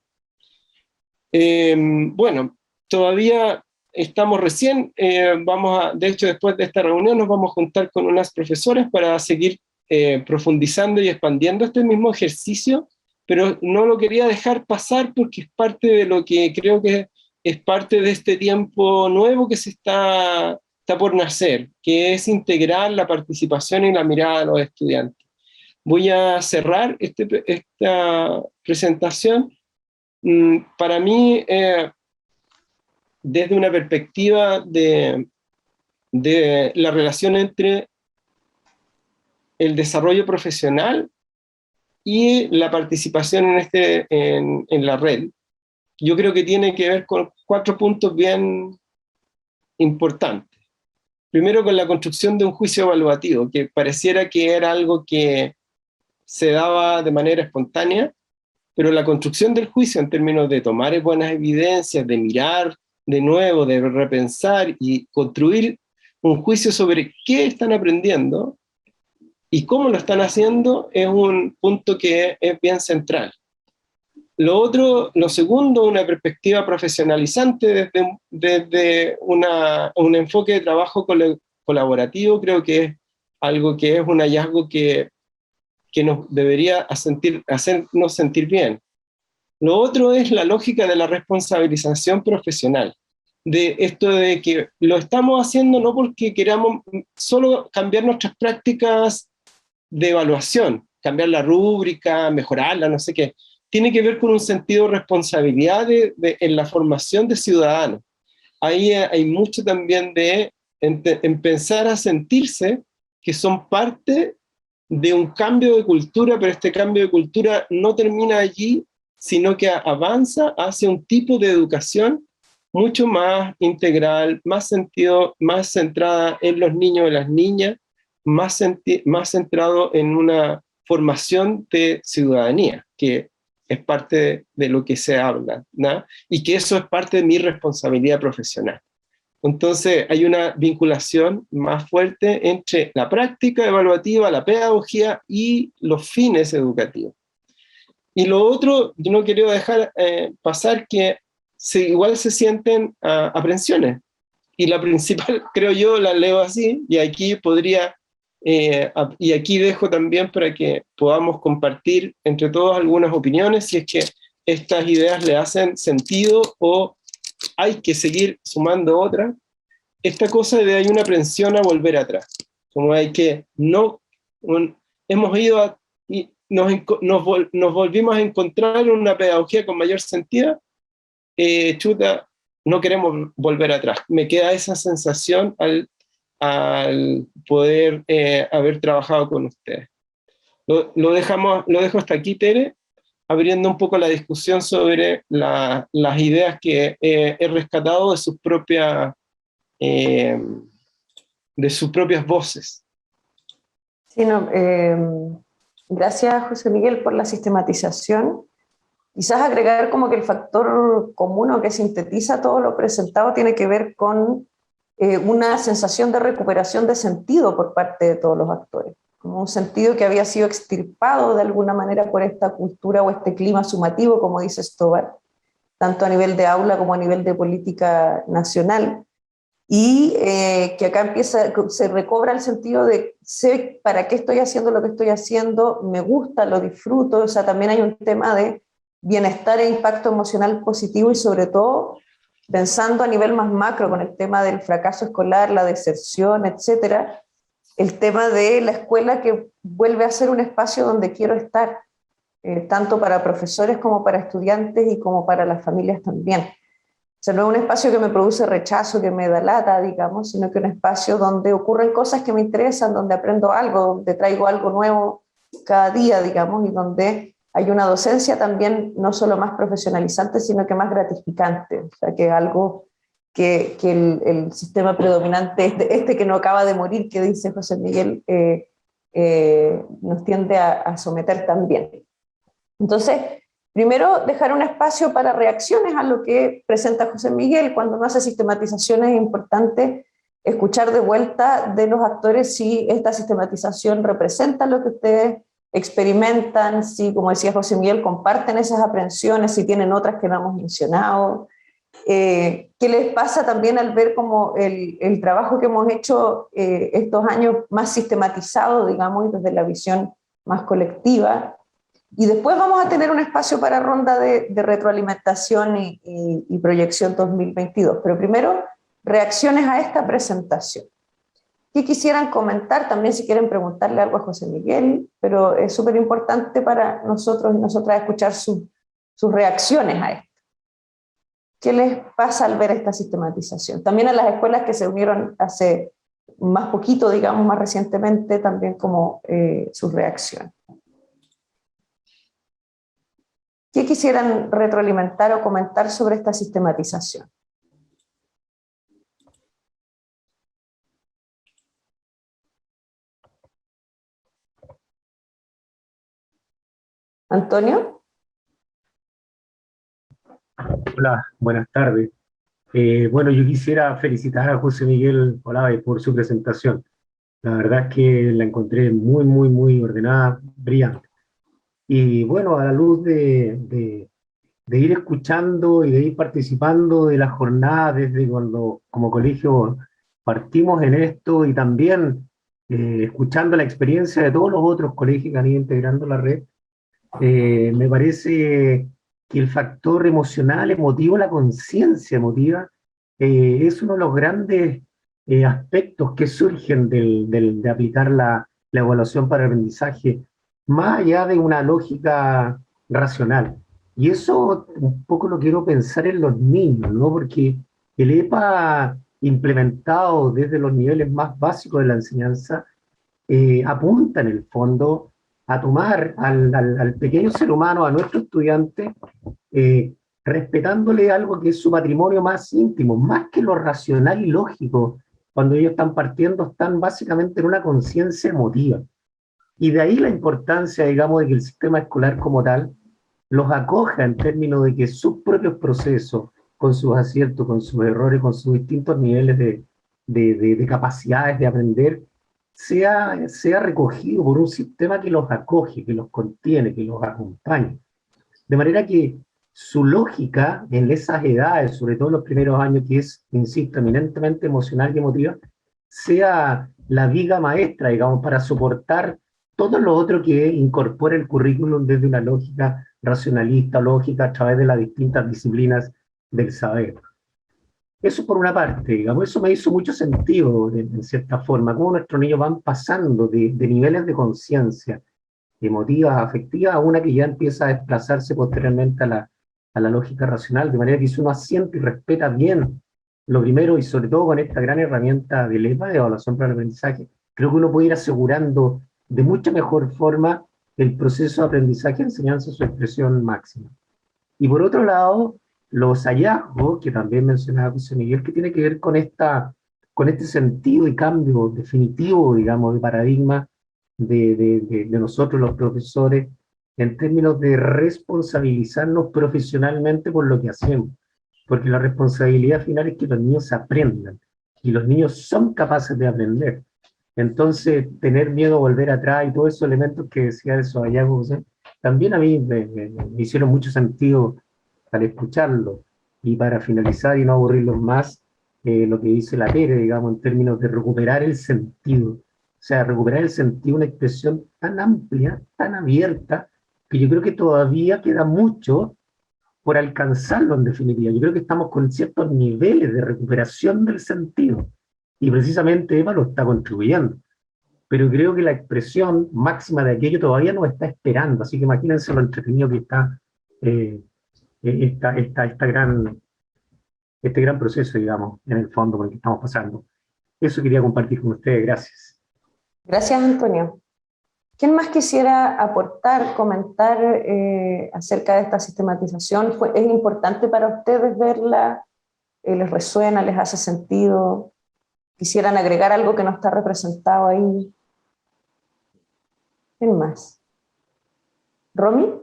Bueno, todavía estamos recién, de hecho, después de esta reunión nos vamos a juntar con unas profesoras para seguir profundizando y expandiendo este mismo ejercicio, pero no lo quería dejar pasar porque es parte de lo que creo que es parte de este tiempo nuevo que está por nacer, que es integrar la participación y la mirada de los estudiantes. Voy a cerrar esta presentación. Para mí, desde una perspectiva de la relación entre el desarrollo profesional y la participación en la red, yo creo que tiene que ver con 4 puntos bien importantes. Primero, con la construcción de un juicio evaluativo, que pareciera que era algo que se daba de manera espontánea, pero la construcción del juicio en términos de tomar buenas evidencias, de mirar de nuevo, de repensar y construir un juicio sobre qué están aprendiendo y cómo lo están haciendo, es un punto que es bien central. Lo segundo, una perspectiva profesionalizante desde un enfoque de trabajo colaborativo, creo que es algo que es un hallazgo que nos debería hacernos sentir bien. Lo otro es la lógica de la responsabilización profesional, de esto de que lo estamos haciendo no porque queramos solo cambiar nuestras prácticas de evaluación, cambiar la rúbrica, mejorarla, no sé qué. Tiene que ver con un sentido de responsabilidad en la formación de ciudadanos. Ahí hay mucho también en pensar a sentirse que son parte de un cambio de cultura, pero este cambio de cultura no termina allí, sino que avanza hacia un tipo de educación mucho más integral, más centrada en los niños y las niñas, más centrado en una formación de ciudadanía, que es parte de lo que se habla, ¿no? Y que eso es parte de mi responsabilidad profesional. Entonces hay una vinculación más fuerte entre la práctica evaluativa, la pedagogía y los fines educativos. Y lo otro, yo no quiero dejar pasar que igual se sienten aprensiones. Y la principal, creo yo, la leo así, y aquí y aquí dejo también para que podamos compartir entre todos algunas opiniones, si es que estas ideas le hacen sentido o hay que seguir sumando otras. Esta cosa de hay una aprensión a volver atrás, como hay que hemos ido y nos volvimos a encontrar en una pedagogía con mayor sentido, no queremos volver atrás. Me queda esa sensación al poder haber trabajado con ustedes. Lo dejo hasta aquí, Tere, abriendo un poco la discusión sobre las ideas que he rescatado de sus propias voces. Sí, no, gracias, José Miguel, por la sistematización. Quizás agregar como que el factor común o que sintetiza todo lo presentado tiene que ver con una sensación de recuperación de sentido por parte de todos los actores, como un sentido que había sido extirpado de alguna manera por esta cultura o este clima sumativo, como dice Stobar, tanto a nivel de aula como a nivel de política nacional, y que acá se recobra el sentido de sé para qué estoy haciendo lo que estoy haciendo, me gusta, lo disfruto, o sea, también hay un tema de bienestar e impacto emocional positivo y sobre todo pensando a nivel más macro con el tema del fracaso escolar, la deserción, etcétera, el tema de la escuela que vuelve a ser un espacio donde quiero estar, tanto para profesores como para estudiantes y como para las familias también. O sea, no es un espacio que me produce rechazo, que me da lata, digamos, sino que un espacio donde ocurren cosas que me interesan, donde aprendo algo, donde traigo algo nuevo cada día, digamos, y donde hay una docencia también no solo más profesionalizante, sino que más gratificante. O sea, que es algo que el sistema predominante, este que no acaba de morir, que dice José Miguel, nos tiende a someter también. Entonces, Primero, dejar un espacio para reacciones a lo que presenta José Miguel. Cuando uno hace sistematizaciones es importante escuchar de vuelta de los actores si esta sistematización representa lo que ustedes experimentan, si, como decía José Miguel, comparten esas aprehensiones, si tienen otras que no hemos mencionado. ¿Qué les pasa también al ver como el trabajo que hemos hecho estos años más sistematizado, digamos, y desde la visión más colectiva? Y después vamos a tener un espacio para ronda de retroalimentación y proyección 2022. Pero primero, reacciones a esta presentación. ¿Qué quisieran comentar? También si quieren preguntarle algo a José Miguel, pero es súper importante para nosotros y nosotras escuchar sus reacciones a esto. ¿Qué les pasa al ver esta sistematización? También a las escuelas que se unieron hace más poquito, digamos, más recientemente, también como sus reacciones. ¿Qué quisieran retroalimentar o comentar sobre esta sistematización? ¿Antonio? Hola, buenas tardes. Bueno, yo quisiera felicitar a José Miguel Olave por su presentación. La verdad es que la encontré muy, muy, muy ordenada, brillante. Y bueno, a la luz de ir escuchando y de ir participando de la jornada desde cuando como colegio partimos en esto y también escuchando la experiencia de todos los otros colegios que han ido integrando la red, me parece que el factor emocional, emotivo, la conciencia emotiva, es uno de los grandes aspectos que surgen de aplicar la evaluación para el aprendizaje, más allá de una lógica racional. Y eso un poco lo quiero pensar en los niños, ¿no? Porque el EPA implementado desde los niveles más básicos de la enseñanza apunta en el fondo a tomar al pequeño ser humano, a nuestro estudiante, eh, respetándole algo que es su patrimonio más íntimo, más que lo racional y lógico. Cuando ellos están partiendo, están básicamente en una conciencia emotiva. Y de ahí la importancia, digamos, de que el sistema escolar como tal los acoja en términos de que sus propios procesos, con sus aciertos, con sus errores, con sus distintos niveles de capacidades de aprender, sea recogido por un sistema que los acoge, que los contiene, que los acompaña. De manera que su lógica en esas edades, sobre todo en los primeros años, que es, insisto, eminentemente emocional y emotiva, sea la viga maestra, digamos, para soportar todo lo otro que incorpora el currículum desde una lógica racionalista, lógica, a través de las distintas disciplinas del saber. Eso por una parte, digamos, eso me hizo mucho sentido, en cierta forma, cómo nuestros niños van pasando de niveles de conciencia emotiva, afectiva, a una que ya empieza a desplazarse posteriormente a la lógica racional, de manera que si uno asiente y respeta bien lo primero, y sobre todo con esta gran herramienta del EPA, de evaluación para el aprendizaje, creo que uno puede ir asegurando de mucha mejor forma el proceso de aprendizaje, enseñanza, su expresión máxima. Y por otro lado, los hallazgos, que también mencionaba José Miguel, que tiene que ver con este sentido y cambio definitivo, digamos, de paradigma de nosotros los profesores, en términos de responsabilizarnos profesionalmente por lo que hacemos. Porque la responsabilidad final es que los niños aprendan, y los niños son capaces de aprender. Entonces, tener miedo a volver atrás y todos esos elementos que decía de esos hallazgos, también a mí me hicieron mucho sentido al escucharlo. Y para finalizar y no aburrirlos más, lo que dice la Tere, digamos, en términos de recuperar el sentido. O sea, recuperar el sentido, una expresión tan amplia, tan abierta, que yo creo que todavía queda mucho por alcanzarlo en definitiva. Yo creo que estamos con ciertos niveles de recuperación del sentido. Y precisamente Eva lo está contribuyendo, pero creo que la expresión máxima de aquello todavía nos está esperando, así que imagínense lo entretenido que está eh, este gran proceso, digamos, en el fondo por el que estamos pasando. Eso quería compartir con ustedes, gracias. Gracias, Antonio. ¿Quién más quisiera aportar, comentar acerca de esta sistematización? ¿Es importante para ustedes verla? ¿Les resuena? ¿Les hace sentido? ¿Quisieran agregar algo que no está representado ahí? ¿Quién más? ¿Romy?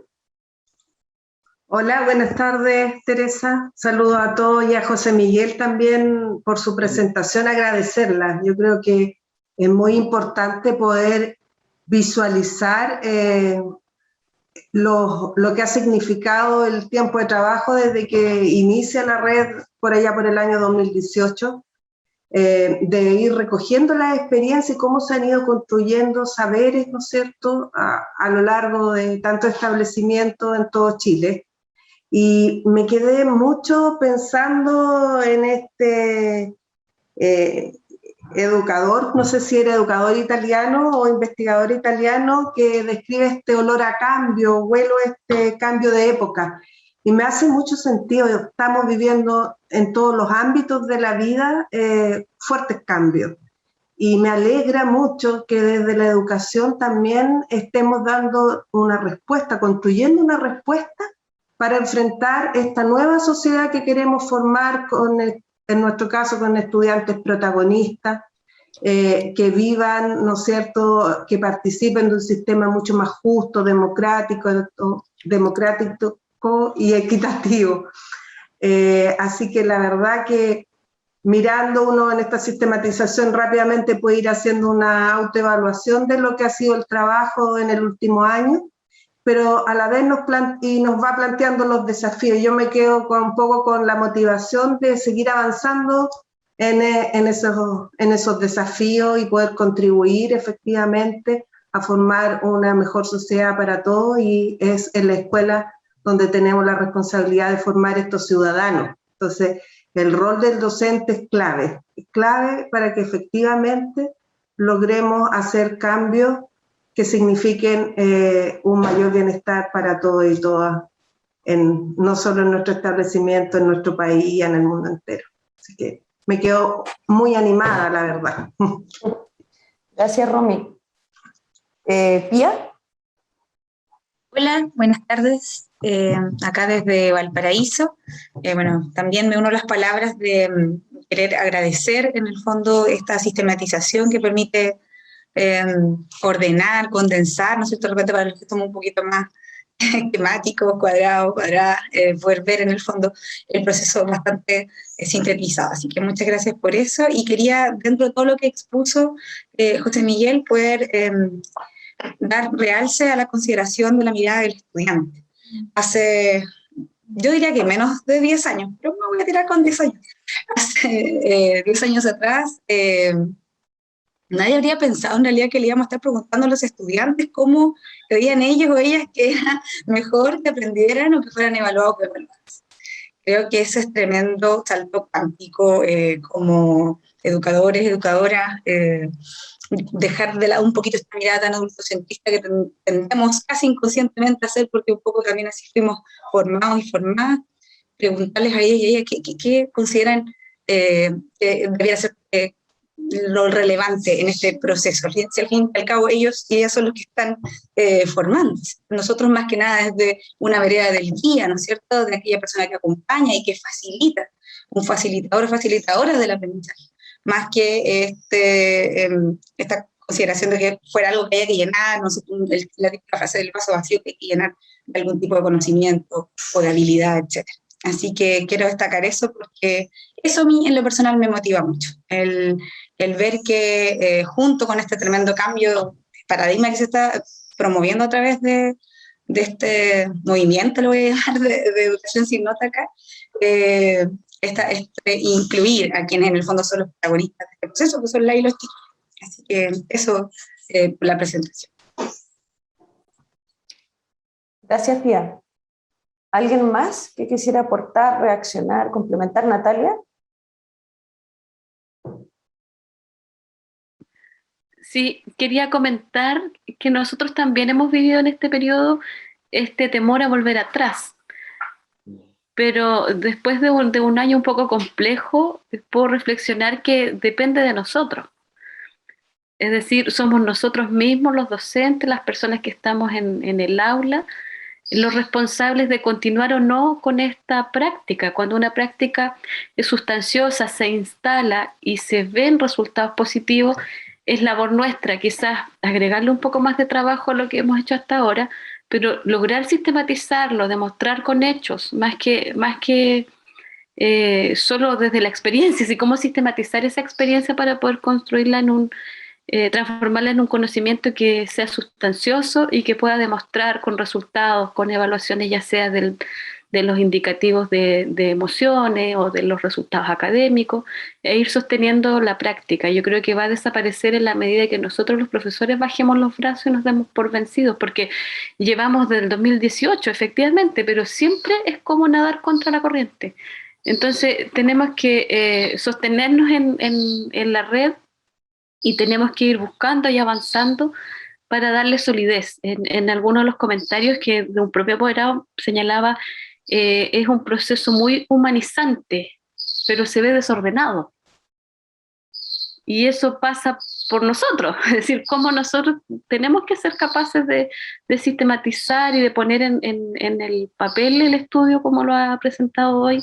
Hola, buenas tardes, Teresa. Saludos a todos y a José Miguel también por su presentación, agradecerla. Yo creo que es muy importante poder visualizar lo que ha significado el tiempo de trabajo desde que inicia la red por allá por el año 2018, de ir recogiendo las experiencias y cómo se han ido construyendo saberes, ¿no es cierto?, a lo largo de tantos establecimientos en todo Chile. Y me quedé mucho pensando en este educador, no sé si era educador italiano o investigador italiano, que describe este olor a cambio, huelo este cambio de época. Y me hace mucho sentido, estamos viviendo en todos los ámbitos de la vida fuertes cambios. Y me alegra mucho que desde la educación también estemos dando una respuesta, construyendo una respuesta para enfrentar esta nueva sociedad que queremos formar, en nuestro caso con estudiantes protagonistas, que vivan, ¿no es cierto?, que participen de un sistema mucho más justo, democrático y equitativo. Así que la verdad que mirando uno en esta sistematización rápidamente puede ir haciendo una autoevaluación de lo que ha sido el trabajo en el último año, pero a la vez nos va planteando los desafíos. Yo me quedo un poco con la motivación de seguir avanzando en esos desafíos y poder contribuir efectivamente a formar una mejor sociedad para todos, y es en la escuela donde tenemos la responsabilidad de formar estos ciudadanos. Entonces, el rol del docente es clave para que efectivamente logremos hacer cambios que signifiquen un mayor bienestar para todos y todas, no solo en nuestro establecimiento, en nuestro país y en el mundo entero. Así que me quedo muy animada, la verdad. Gracias, Romy. ¿Pía? Hola, buenas tardes. Acá desde Valparaíso. Bueno, también me uno a las palabras de querer agradecer en el fondo esta sistematización que permite ordenar, condensar, ¿no es cierto?, de repente para los que somos un poquito más temáticos, cuadradas, poder ver en el fondo el proceso bastante sintetizado. Así que muchas gracias por eso, y quería, dentro de todo lo que expuso José Miguel, poder dar realce a la consideración de la mirada del estudiante. Hace, yo diría que menos de 10 años, pero me voy a tirar con 10 años. Hace 10 años atrás, nadie habría pensado en realidad que le íbamos a estar preguntando a los estudiantes cómo creían ellos o ellas que era mejor que aprendieran o que fueran evaluados o evaluados. Creo que ese es tremendo salto cuántico como educadores, educadoras, dejar de lado un poquito esta mirada tan adultocentrista que tendemos casi inconscientemente a hacer, porque un poco también así fuimos formados y formadas, preguntarles a ellos y a ellas qué consideran que debería ser lo relevante en este proceso. Si al fin y al cabo ellos y ellas son los que están formando. Nosotros más que nada desde una vereda del guía, ¿no es cierto?, de aquella persona que acompaña y que facilita, un facilitador o facilitadora del aprendizaje, más que esta consideración de que fuera algo que haya que llenar, no sé, la típica frase del vaso vacío que hay que llenar de algún tipo de conocimiento o de habilidad, etc. Así que quiero destacar eso porque eso a mí en lo personal me motiva mucho, el ver que junto con este tremendo cambio de paradigma que se está promoviendo a través de este movimiento, lo voy a llamar, de educación sin nota acá, incluir a quienes en el fondo son los protagonistas de este proceso, que son la y los chicos. Así que eso por la presentación. Gracias, Pía. ¿Alguien más que quisiera aportar, reaccionar, complementar? Natalia. Sí, quería comentar que nosotros también hemos vivido en este periodo este temor a volver atrás, pero después de un año un poco complejo, puedo reflexionar que depende de nosotros. Es decir, somos nosotros mismos, los docentes, las personas que estamos en el aula, los responsables de continuar o no con esta práctica. Cuando una práctica es sustanciosa, se instala y se ven resultados positivos, es labor nuestra quizás agregarle un poco más de trabajo a lo que hemos hecho hasta ahora, pero lograr sistematizarlo, demostrar con hechos, más que solo desde la experiencia, así como sistematizar esa experiencia para poder construirla transformarla en un conocimiento que sea sustancioso y que pueda demostrar con resultados, con evaluaciones, ya sea de los indicativos de emociones o de los resultados académicos, e ir sosteniendo la práctica. Yo creo que va a desaparecer en la medida que nosotros los profesores bajemos los brazos y nos demos por vencidos, porque llevamos desde el 2018, efectivamente, pero siempre es como nadar contra la corriente. Entonces tenemos que sostenernos en la red y tenemos que ir buscando y avanzando para darle solidez. En algunos de los comentarios que de un propio apoderado señalaba, es un proceso muy humanizante, pero se ve desordenado. Y eso pasa por nosotros, es decir, cómo nosotros tenemos que ser capaces de sistematizar y de poner en el papel el estudio como lo ha presentado hoy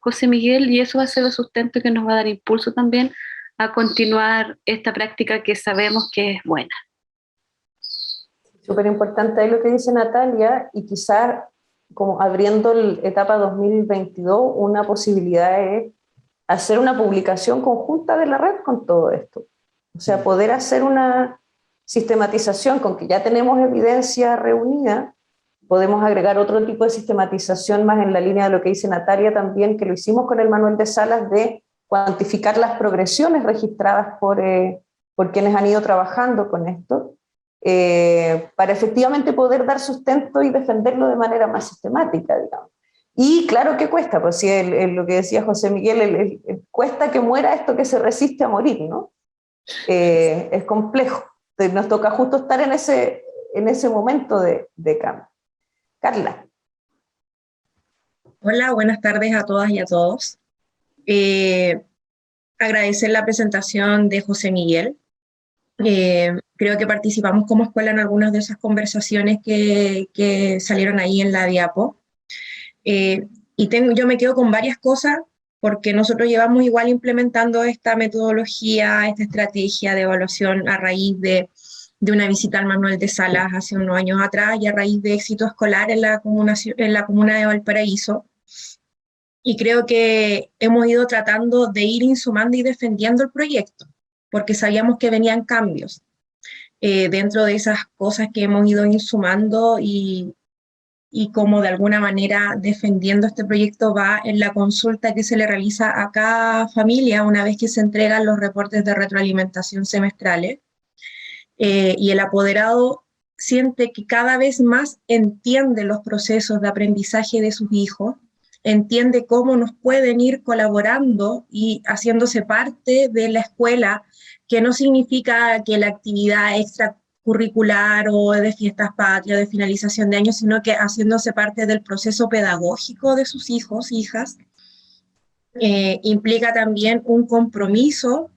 José Miguel, y eso va a ser el sustento que nos va a dar impulso también a continuar esta práctica que sabemos que es buena. Súper importante ahí lo que dice Natalia, y quizás como abriendo la etapa 2022, una posibilidad es hacer una publicación conjunta de la red con todo esto. O sea, poder hacer una sistematización con que ya tenemos evidencia reunida, podemos agregar otro tipo de sistematización más en la línea de lo que dice Natalia también, que lo hicimos con el manual de salas, de cuantificar las progresiones registradas por quienes han ido trabajando con esto, para efectivamente poder dar sustento y defenderlo de manera más sistemática, digamos. Y claro que cuesta, pues sí, lo que decía José Miguel, cuesta que muera esto que se resiste a morir, ¿no? Es complejo. Entonces nos toca justo estar en ese momento de cambio. Carla. Hola, buenas tardes a todas y a todos. Agradecer la presentación de José Miguel. Creo que participamos como escuela en algunas de esas conversaciones que salieron ahí en la diapo. Yo me quedo con varias cosas porque nosotros llevamos igual implementando esta metodología, esta estrategia de evaluación a raíz de una visita al manual de salas hace unos años atrás y a raíz de éxito escolar en la comuna de Valparaíso. Y creo que hemos ido tratando de ir insumando y defendiendo el proyecto, porque sabíamos que venían cambios. Dentro de esas cosas que hemos ido insumando y como de alguna manera defendiendo este proyecto va en la consulta que se le realiza a cada familia una vez que se entregan los reportes de retroalimentación semestrales. Y el apoderado siente que cada vez más entiende los procesos de aprendizaje de sus hijos, entiende cómo nos pueden ir colaborando y haciéndose parte de la escuela, que no significa que la actividad extracurricular o de fiestas patrias, de finalización de año, sino que haciéndose parte del proceso pedagógico de sus hijos, hijas. Implica también un compromiso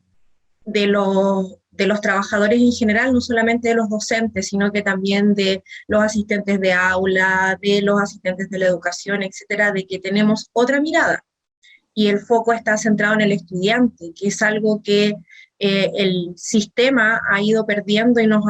de los trabajadores en general, no solamente de los docentes, sino que también de los asistentes de aula, de los asistentes de la educación, etcétera, de que tenemos otra mirada. Y el foco está centrado en el estudiante, que es algo que el sistema ha ido perdiendo y nos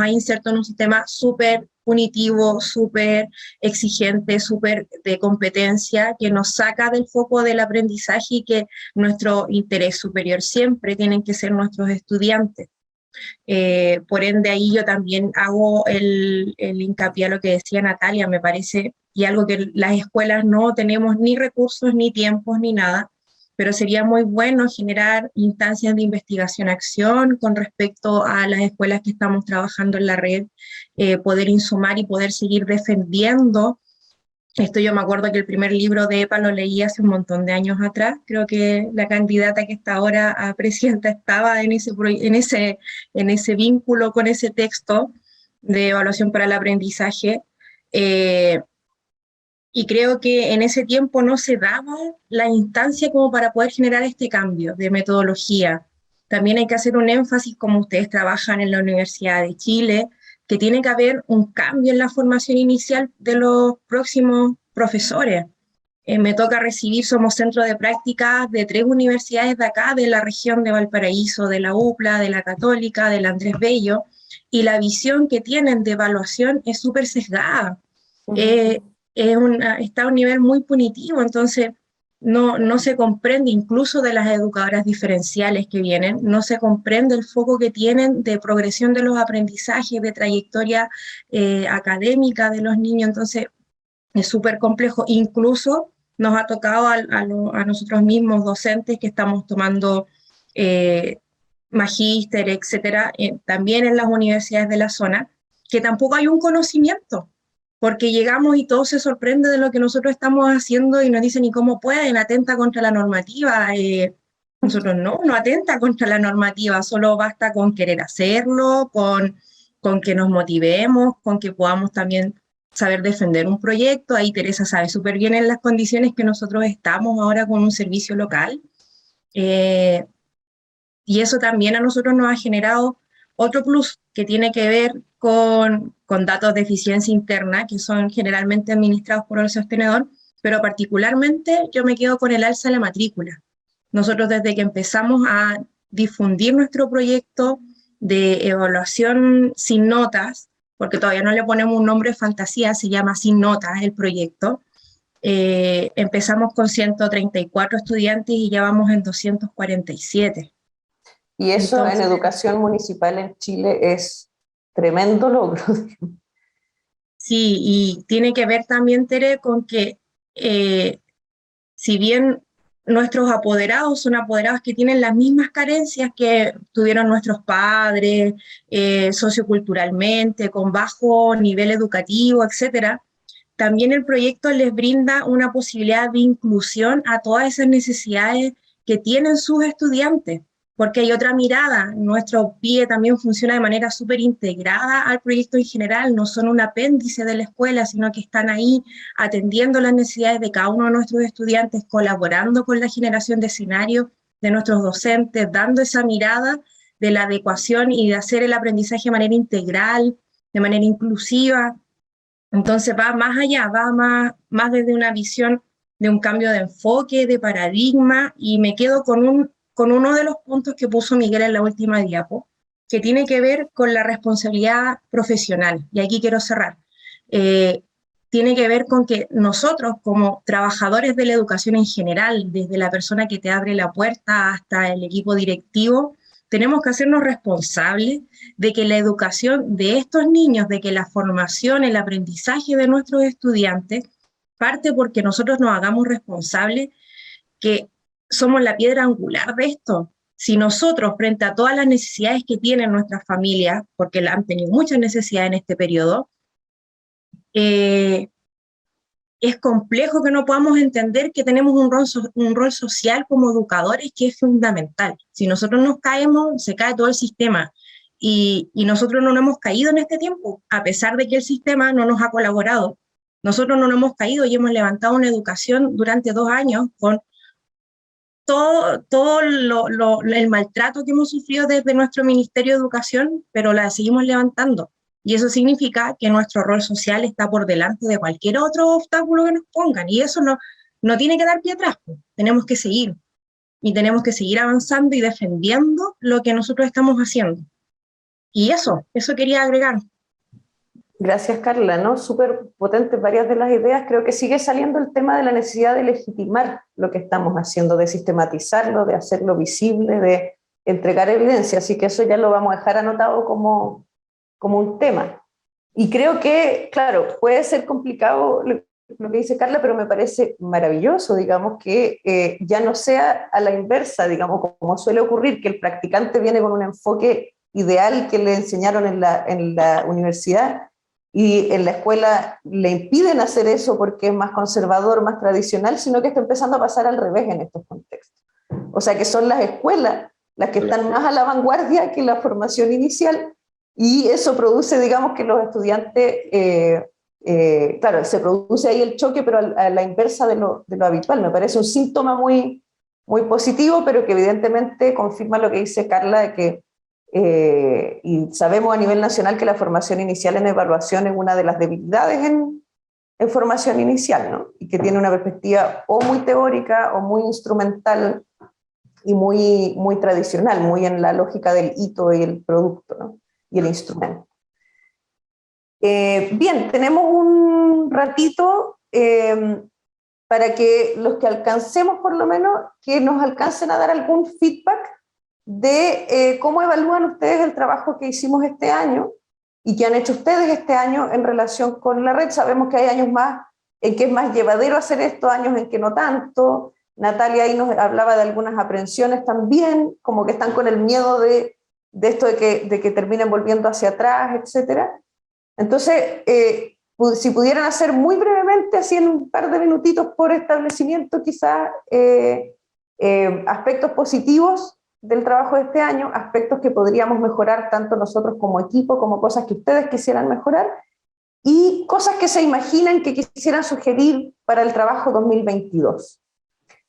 ha insertado en un sistema súper punitivo, súper exigente, súper de competencia, que nos saca del foco del aprendizaje y que nuestro interés superior siempre tienen que ser nuestros estudiantes. Por ende, ahí yo también hago el hincapié a lo que decía Natalia, me parece, y algo que las escuelas no tenemos ni recursos, ni tiempos, ni nada, pero sería muy bueno generar instancias de investigación-acción con respecto a las escuelas que estamos trabajando en la red, poder insumar y poder seguir defendiendo. Esto yo me acuerdo que el primer libro de EPA lo leí hace un montón de años atrás, creo que la candidata que está ahora a presidenta estaba en ese vínculo con ese texto de evaluación para el aprendizaje, y creo que en ese tiempo no se daba la instancia como para poder generar este cambio de metodología. También hay que hacer un énfasis, como ustedes trabajan en la Universidad de Chile, que tiene que haber un cambio en la formación inicial de los próximos profesores. Me toca recibir, somos centro de prácticas de 3 universidades de acá, de la región de Valparaíso, de la UPLA, de la Católica, de la Andrés Bello, y la visión que tienen de evaluación es súper sesgada. Está a un nivel muy punitivo, entonces no se comprende, incluso de las educadoras diferenciales que vienen, no se comprende el foco que tienen de progresión de los aprendizajes, de trayectoria académica de los niños, entonces es súper complejo. Incluso nos ha tocado a nosotros mismos, docentes, que estamos tomando magíster, etcétera, también en las universidades de la zona, que tampoco hay un conocimiento, porque llegamos y todo se sorprende de lo que nosotros estamos haciendo y nos dicen, ¿y cómo pueden? Atenta contra la normativa. Nosotros no atenta contra la normativa, solo basta con querer hacerlo, con que nos motivemos, con que podamos también saber defender un proyecto. Ahí Teresa sabe súper bien en las condiciones que nosotros estamos ahora con un servicio local. Y eso también a nosotros nos ha generado otro plus que tiene que ver con datos de eficiencia interna, que son generalmente administrados por el sostenedor, pero particularmente yo me quedo con el alza de la matrícula. Nosotros desde que empezamos a difundir nuestro proyecto de evaluación sin notas, porque todavía no le ponemos un nombre de fantasía, se llama Sin Notas el proyecto, empezamos con 134 estudiantes y ya vamos en 247. Y eso Entonces, en educación municipal en Chile es tremendo logro. Sí, y tiene que ver también, Tere, con que si bien nuestros apoderados son apoderados que tienen las mismas carencias que tuvieron nuestros padres, socioculturalmente, con bajo nivel educativo, etcétera, también el proyecto les brinda una posibilidad de inclusión a todas esas necesidades que tienen sus estudiantes, porque hay otra mirada. Nuestro PIE también funciona de manera súper integrada al proyecto en general, no son un apéndice de la escuela, sino que están ahí atendiendo las necesidades de cada uno de nuestros estudiantes, colaborando con la generación de escenarios de nuestros docentes, dando esa mirada de la adecuación y de hacer el aprendizaje de manera integral, de manera inclusiva. Entonces va más allá, va más desde una visión de un cambio de enfoque, de paradigma, y me quedo con uno de los puntos que puso Miguel en la última diapo, que tiene que ver con la responsabilidad profesional, y aquí quiero cerrar. Tiene que ver con que nosotros, como trabajadores de la educación en general, desde la persona que te abre la puerta hasta el equipo directivo, tenemos que hacernos responsables de que la educación de estos niños, de que la formación, el aprendizaje de nuestros estudiantes, parte porque nosotros nos hagamos responsables que somos la piedra angular de esto. Si nosotros, frente a todas las necesidades que tienen nuestras familias, porque han tenido muchas necesidades en este periodo, es complejo que no podamos entender que tenemos un rol social como educadores que es fundamental. Si nosotros nos caemos, se cae todo el sistema. Y nosotros no nos hemos caído en este tiempo, a pesar de que el sistema no nos ha colaborado. Nosotros no nos hemos caído y hemos levantado una educación durante 2 años con todo el maltrato que hemos sufrido desde nuestro Ministerio de Educación, pero la seguimos levantando. Y eso significa que nuestro rol social está por delante de cualquier otro obstáculo que nos pongan. Y eso no tiene que dar pie atrás. Tenemos que seguir. Y tenemos que seguir avanzando y defendiendo lo que nosotros estamos haciendo. Y eso quería agregar. Gracias, Carla, ¿no? Súper potentes varias de las ideas. Creo que sigue saliendo el tema de la necesidad de legitimar lo que estamos haciendo, de sistematizarlo, de hacerlo visible, de entregar evidencia. Así que eso ya lo vamos a dejar anotado como un tema. Y creo que, claro, puede ser complicado lo que dice Carla, pero me parece maravilloso, digamos, que ya no sea a la inversa, digamos, como suele ocurrir, que el practicante viene con un enfoque ideal que le enseñaron en la universidad, y en la escuela le impiden hacer eso porque es más conservador, más tradicional, sino que está empezando a pasar al revés en estos contextos. O sea que son las escuelas las que están más a la vanguardia que la formación inicial, y eso produce, digamos, que los estudiantes, claro, se produce ahí el choque, pero a la inversa de lo habitual. Me parece un síntoma muy, muy positivo, pero que evidentemente confirma lo que dice Carla, de que y sabemos a nivel nacional que la formación inicial en evaluación es una de las debilidades en formación inicial, ¿no? Y que tiene una perspectiva o muy teórica o muy instrumental y muy, muy tradicional, muy en la lógica del hito y el producto, ¿no? y el instrumento. Bien, tenemos un ratito para que los que alcancemos por lo menos, que nos alcancen a dar algún feedback de cómo evalúan ustedes el trabajo que hicimos este año y que han hecho ustedes este año en relación con la red. Sabemos que hay años más en que es más llevadero hacer esto, años en que no tanto. Natalia ahí nos hablaba de algunas aprensiones también, como que están con el miedo de esto de que terminen volviendo hacia atrás, etc. Entonces, si pudieran hacer muy brevemente, así en un par de minutitos por establecimiento, quizás aspectos positivos del trabajo de este año, aspectos que podríamos mejorar tanto nosotros como equipo, como cosas que ustedes quisieran mejorar, y cosas que se imaginan que quisieran sugerir para el trabajo 2022.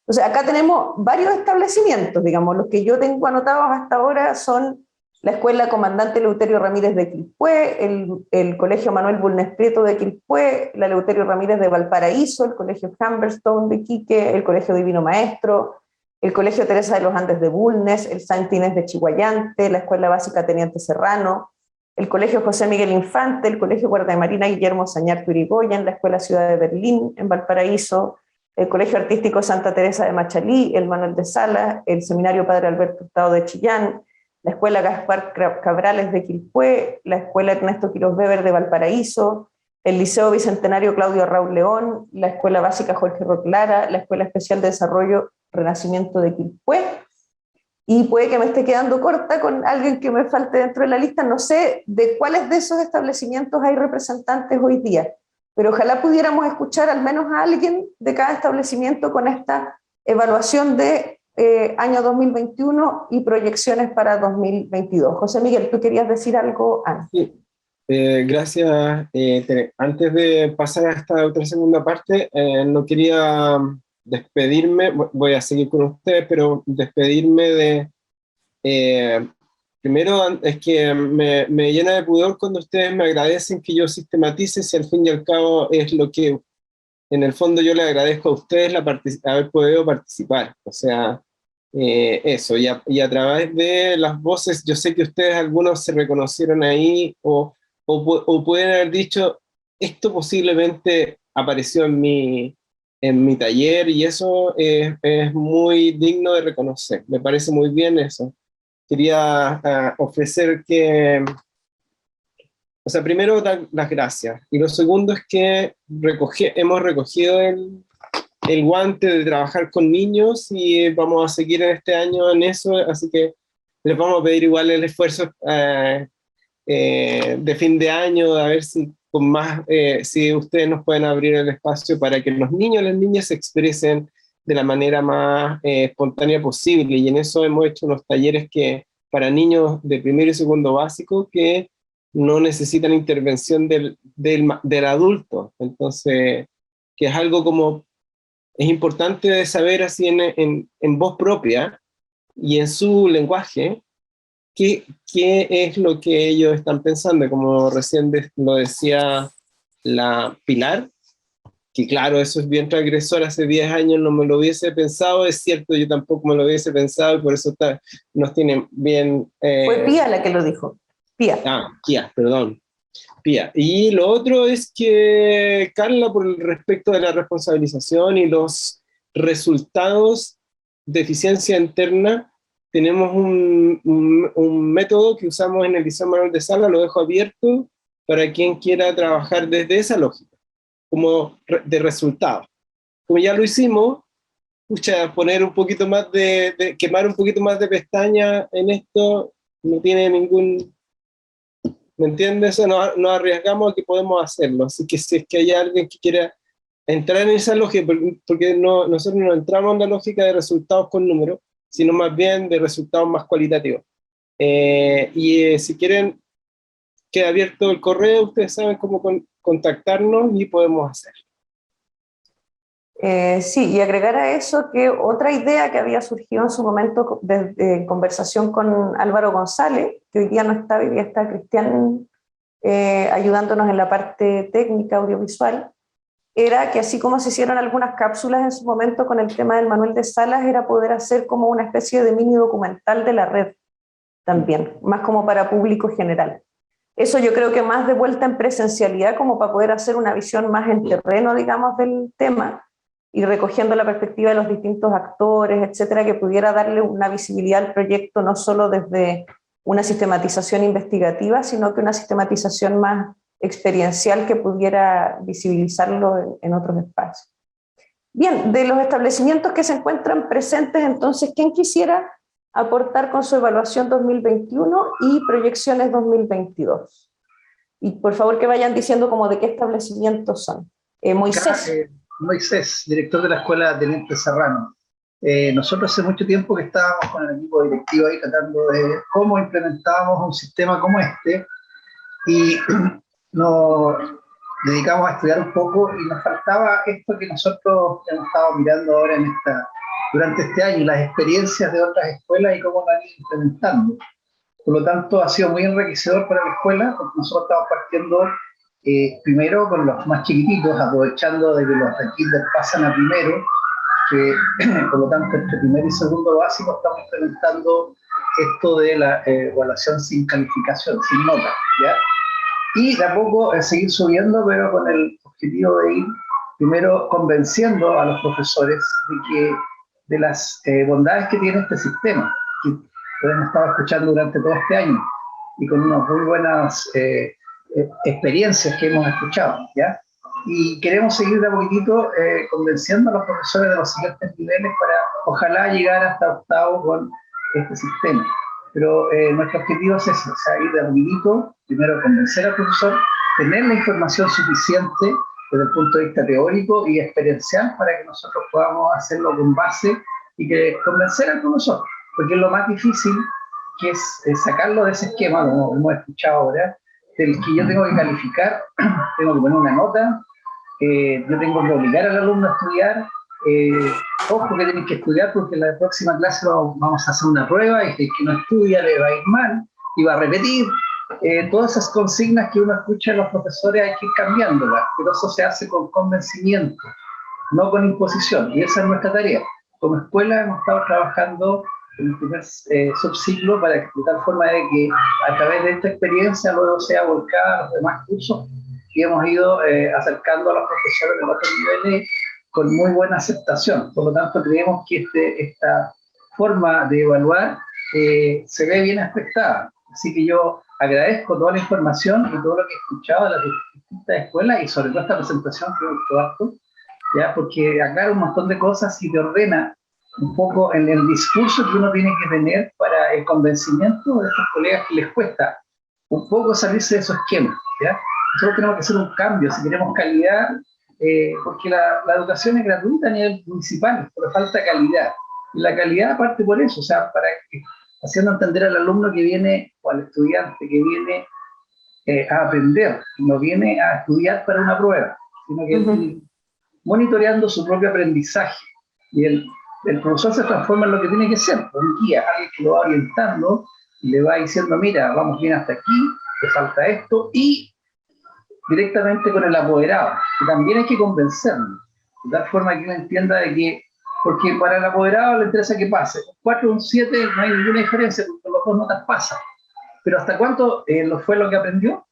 O sea, acá tenemos varios establecimientos, digamos, los que yo tengo anotados hasta ahora son la Escuela Comandante Eleuterio Ramírez de Quilpué, el Colegio Manuel Bulnes Prieto de Quilpué, la Eleuterio Ramírez de Valparaíso, el Colegio Humberstone de Quique, el Colegio Divino Maestro, el Colegio Teresa de los Andes de Bulnes, el Saint Inés de Chihuayante, la Escuela Básica Teniente Serrano, el Colegio José Miguel Infante, el Colegio Guardia de Marina Guillermo Sañartu Irigoyen, la Escuela Ciudad de Berlín en Valparaíso, el Colegio Artístico Santa Teresa de Machalí, el Manuel de Salas, el Seminario Padre Alberto Hurtado de Chillán, la Escuela Gaspar Cabrales de Quilpué, la Escuela Ernesto Quiroz Weber de Valparaíso, el Liceo Bicentenario Claudio Raúl León, la Escuela Básica Jorge Roclara, la Escuela Especial de Desarrollo Renacimiento de Quilpué, y puede que me esté quedando corta con alguien que me falte dentro de la lista, no sé de cuáles de esos establecimientos hay representantes hoy día, pero ojalá pudiéramos escuchar al menos a alguien de cada establecimiento con esta evaluación de año 2021 y proyecciones para 2022. José Miguel, ¿tú querías decir algo antes? Sí. Gracias, Tere. Antes de pasar a esta otra segunda parte, no quería despedirme, voy a seguir con ustedes, pero despedirme de, primero es que me llena de pudor cuando ustedes me agradecen que yo sistematice, si al fin y al cabo es lo que, en el fondo yo le agradezco a ustedes haber podido participar, o sea, eso, y a través de las voces, yo sé que ustedes algunos se reconocieron ahí, o pueden haber dicho, esto posiblemente apareció en mi taller, y eso es muy digno de reconocer, me parece muy bien eso. Quería ofrecer que, o sea, primero dar las gracias, y lo segundo es que hemos recogido el guante de trabajar con niños, y vamos a seguir en este año en eso, así que les vamos a pedir igual el esfuerzo de fin de año, a ver si con más, si ustedes nos pueden abrir el espacio para que los niños y las niñas se expresen de la manera más espontánea posible, y en eso hemos hecho unos talleres para niños de primero y segundo básico que no necesitan intervención del adulto, entonces, que es algo como, es importante de saber así en voz propia y en su lenguaje, qué es lo que ellos están pensando, como recién lo decía la Pilar, que claro, eso es bien transgresor, hace 10 años no me lo hubiese pensado, es cierto, yo tampoco me lo hubiese pensado, y por eso nos tienen bien... Fue Pía la que lo dijo, Pía. Pía, perdón, Pía. Y lo otro es que, Carla, por el respecto de la responsabilización y los resultados de eficiencia interna, tenemos un método que usamos en el Liceo Manuel de Salas, lo dejo abierto para quien quiera trabajar desde esa lógica, como de resultado. Como ya lo hicimos, poner un poquito más quemar un poquito más de pestaña en esto, no tiene ningún... ¿Me entiendes? No arriesgamos a que podemos hacerlo, así que si es que hay alguien que quiera entrar en esa lógica, porque nosotros no entramos en la lógica de resultados con números, sino más bien de resultados más cualitativos. Si quieren, queda abierto el correo, ustedes saben cómo contactarnos y podemos hacer. Sí, y agregar a eso que otra idea que había surgido en su momento de conversación con Álvaro González, que hoy día no está, hoy día está Cristian ayudándonos en la parte técnica audiovisual, era que así como se hicieron algunas cápsulas en su momento con el tema del Manuel de Salas, era poder hacer como una especie de mini documental de la red también, más como para público general. Eso yo creo que más de vuelta en presencialidad, como para poder hacer una visión más en terreno, digamos, del tema, y recogiendo la perspectiva de los distintos actores, etcétera, que pudiera darle una visibilidad al proyecto, no solo desde una sistematización investigativa, sino que una sistematización más experiencial que pudiera visibilizarlo en otros espacios. Bien, de los establecimientos que se encuentran presentes, entonces, ¿quién quisiera aportar con su evaluación 2021 y proyecciones 2022? Y por favor que vayan diciendo como de qué establecimientos son. Moisés. Moisés, director de la Escuela Teniente Serrano. Nosotros hace mucho tiempo que estábamos con el equipo directivo ahí tratando de cómo implementábamos un sistema como este, y nos dedicamos a estudiar un poco y nos faltaba esto que nosotros hemos estado mirando ahora durante este año, las experiencias de otras escuelas y cómo lo han ido implementando. Por lo tanto, ha sido muy enriquecedor para la escuela, porque nosotros estamos partiendo primero con los más chiquititos, aprovechando de que los de kinder pasan a primero, que por lo tanto entre primero y segundo básico estamos implementando esto de la evaluación sin calificación, sin nota, ¿ya? Y de a poco seguir subiendo, pero con el objetivo de ir primero convenciendo a los profesores de las bondades que tiene este sistema, que hemos estado escuchando durante todo este año, y con unas muy buenas experiencias que hemos escuchado, ¿ya? Y queremos seguir de a poquitito convenciendo a los profesores de los siguientes niveles para ojalá llegar hasta octavo con este sistema. Pero nuestro objetivo es ese, o sea, ir de a poquitito, primero convencer al profesor, tener la información suficiente desde el punto de vista teórico y experiencial para que nosotros podamos hacerlo con base y que convencer al profesor, porque es lo más difícil, que es sacarlo de ese esquema, como hemos escuchado ahora, del que yo tengo que calificar, tengo que poner una nota, yo tengo que obligar al alumno a estudiar, ojo que tienen que estudiar porque en la próxima clase vamos a hacer una prueba y si el que no estudia le va a ir mal y va a repetir. Todas esas consignas que uno escucha de los profesores hay que ir cambiándolas, pero eso se hace con convencimiento, no con imposición, y esa es nuestra tarea. Como escuela hemos estado trabajando en el primer subciclo para de tal forma de que a través de esta experiencia luego sea volcada a los demás cursos y hemos ido acercando a los profesores de otros niveles con muy buena aceptación. Por lo tanto, creemos que esta forma de evaluar se ve bien aspectada. Así que yo agradezco toda la información y todo lo que he escuchado de las distintas escuelas y sobre todo esta presentación que hemos visto, ¿ya? Porque aclara un montón de cosas y te ordena un poco en el discurso que uno tiene que tener para el convencimiento de estos colegas que les cuesta un poco salirse de esos esquemas, ¿ya? Nosotros tenemos que hacer un cambio si queremos calidad, porque la educación es gratuita a nivel municipal, pero falta calidad. Y la calidad parte por eso, o sea, haciendo entender al alumno que viene, o al estudiante que viene a aprender, no viene a estudiar para una prueba, sino que viene monitoreando su propio aprendizaje. Y el profesor se transforma en lo que tiene que ser, un guía, alguien que lo va orientando y le va diciendo, mira, vamos bien hasta aquí, te falta esto, y directamente con el apoderado, que también hay que convencerlo, de tal forma que uno entienda de que, porque para el apoderado le interesa que pase, un 4 o un 7 no hay ninguna diferencia, porque los dos notas pasan, pero ¿hasta cuánto fue lo que aprendió?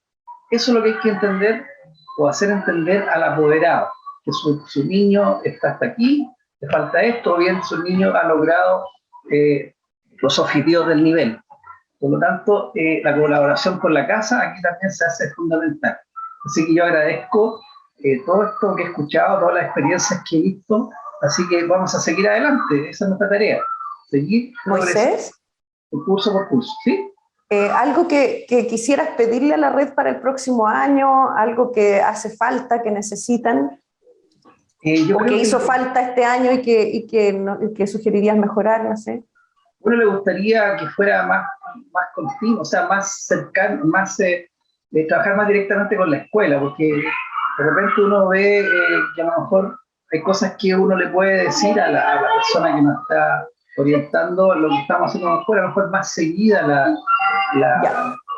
Eso es lo que hay que entender, o hacer entender al apoderado, que su niño está hasta aquí, le falta esto, o bien su niño ha logrado los objetivos del nivel. Por lo tanto, la colaboración con la casa aquí también se hace fundamental. Así que yo agradezco todo esto que he escuchado, todas las experiencias que he visto, así que vamos a seguir adelante, esa es nuestra tarea, seguir Moisés, curso por curso, ¿sí? algo que quisieras pedirle a la red para el próximo año, algo que hace falta, que necesitan, Yo o creo que hizo falta este año y que sugerirías mejorar, no sé. Uno le gustaría que fuera más continuo, o sea, más cercano, más trabajar más directamente con la escuela, porque de repente uno ve que a lo mejor hay cosas que uno le puede decir a la persona que nos está orientando lo que estamos haciendo en la escuela, a lo mejor más seguida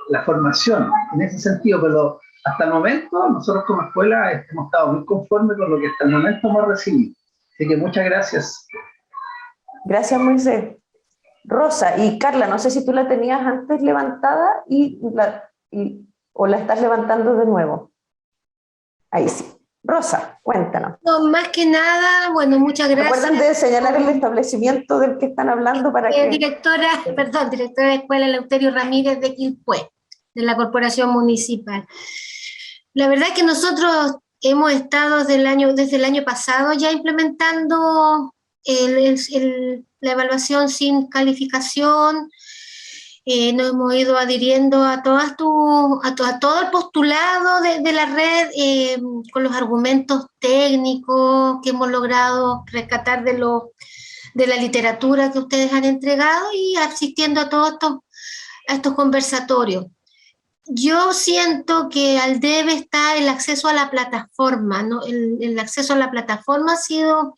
la formación, en ese sentido, pero hasta el momento nosotros como escuela hemos estado muy conformes con lo que hasta el momento hemos recibido. Así que muchas gracias. Gracias, Moisés. Rosa y Carla, no sé si tú la tenías antes levantada ¿O la estás levantando de nuevo? Ahí sí. Rosa, cuéntanos. No, más que nada, bueno, muchas gracias. ¿Recuerdan de señalar el establecimiento del que están hablando para que... Directora de Escuela Eleuterio Ramírez de Quilpué, de la Corporación Municipal. La verdad es que nosotros hemos estado desde el año pasado ya implementando la evaluación sin calificación. Nos hemos ido adhiriendo a todo el postulado de la red con los argumentos técnicos que hemos logrado rescatar de la literatura que ustedes han entregado y asistiendo a todos estos conversatorios. Yo siento que al debe está el acceso a la plataforma, ¿no? El acceso a la plataforma ha sido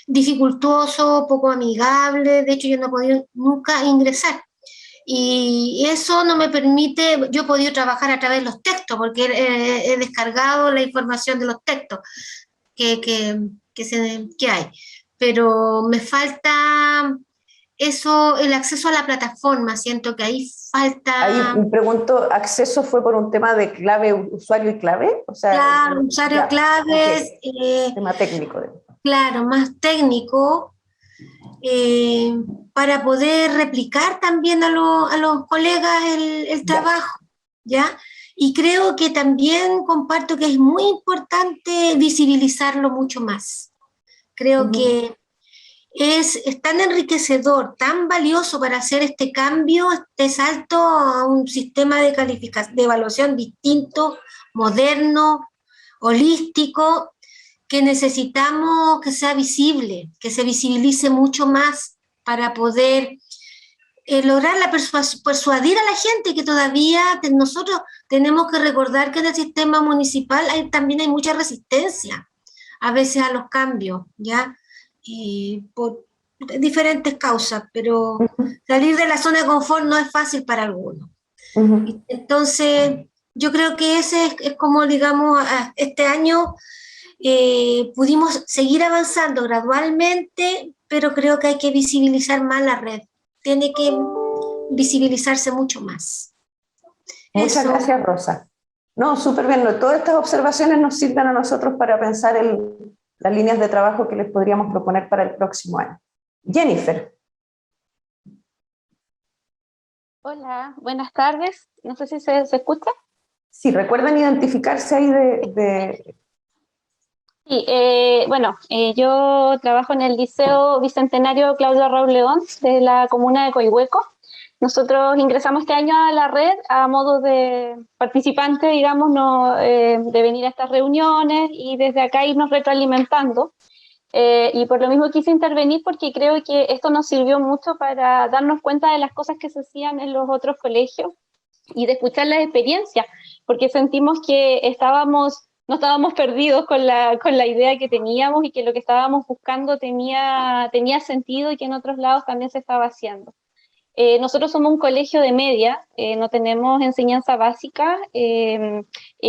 dificultoso, poco amigable, de hecho yo no he podido nunca ingresar. Y eso no me permite, yo he podido trabajar a través de los textos, porque he descargado la información de los textos que hay. Pero me falta eso, el acceso a la plataforma, siento que ahí falta... Ahí me pregunto, ¿acceso fue por un tema de clave, usuario y clave? O sea, claro, usuario, claves... tema técnico. Claro, más técnico. Para poder replicar también a los colegas el trabajo, ¿ya? Y creo que también comparto que es muy importante visibilizarlo mucho más. Creo que es tan enriquecedor, tan valioso para hacer este cambio, este salto a un sistema de evaluación distinto, moderno, holístico, que necesitamos que sea visible, que se visibilice mucho más para poder lograr persuadir a la gente, que todavía nosotros tenemos que recordar que en el sistema municipal también hay mucha resistencia a veces a los cambios, ¿ya? Por diferentes causas, pero salir de la zona de confort no es fácil para algunos. Entonces, yo creo que ese es como, digamos, este año pudimos seguir avanzando gradualmente, pero creo que hay que visibilizar más la red. Tiene que visibilizarse mucho más. Muchas gracias, Rosa. No, súper bien. Todas estas observaciones nos sirven a nosotros para pensar las líneas de trabajo que les podríamos proponer para el próximo año. Jennifer. Hola, buenas tardes. No sé si se escucha. Sí, recuerden identificarse ahí Sí, yo trabajo en el Liceo Bicentenario Claudio Raúl León de la comuna de Coihueco. Nosotros ingresamos este año a la red a modo de participante, digamos, de venir a estas reuniones y desde acá irnos retroalimentando. Y por lo mismo quise intervenir porque creo que esto nos sirvió mucho para darnos cuenta de las cosas que se hacían en los otros colegios y de escuchar las experiencias, porque sentimos que no estábamos perdidos con la idea que teníamos y que lo que estábamos buscando tenía sentido y que en otros lados también se estaba haciendo. Nosotros somos un colegio de media, no tenemos enseñanza básica,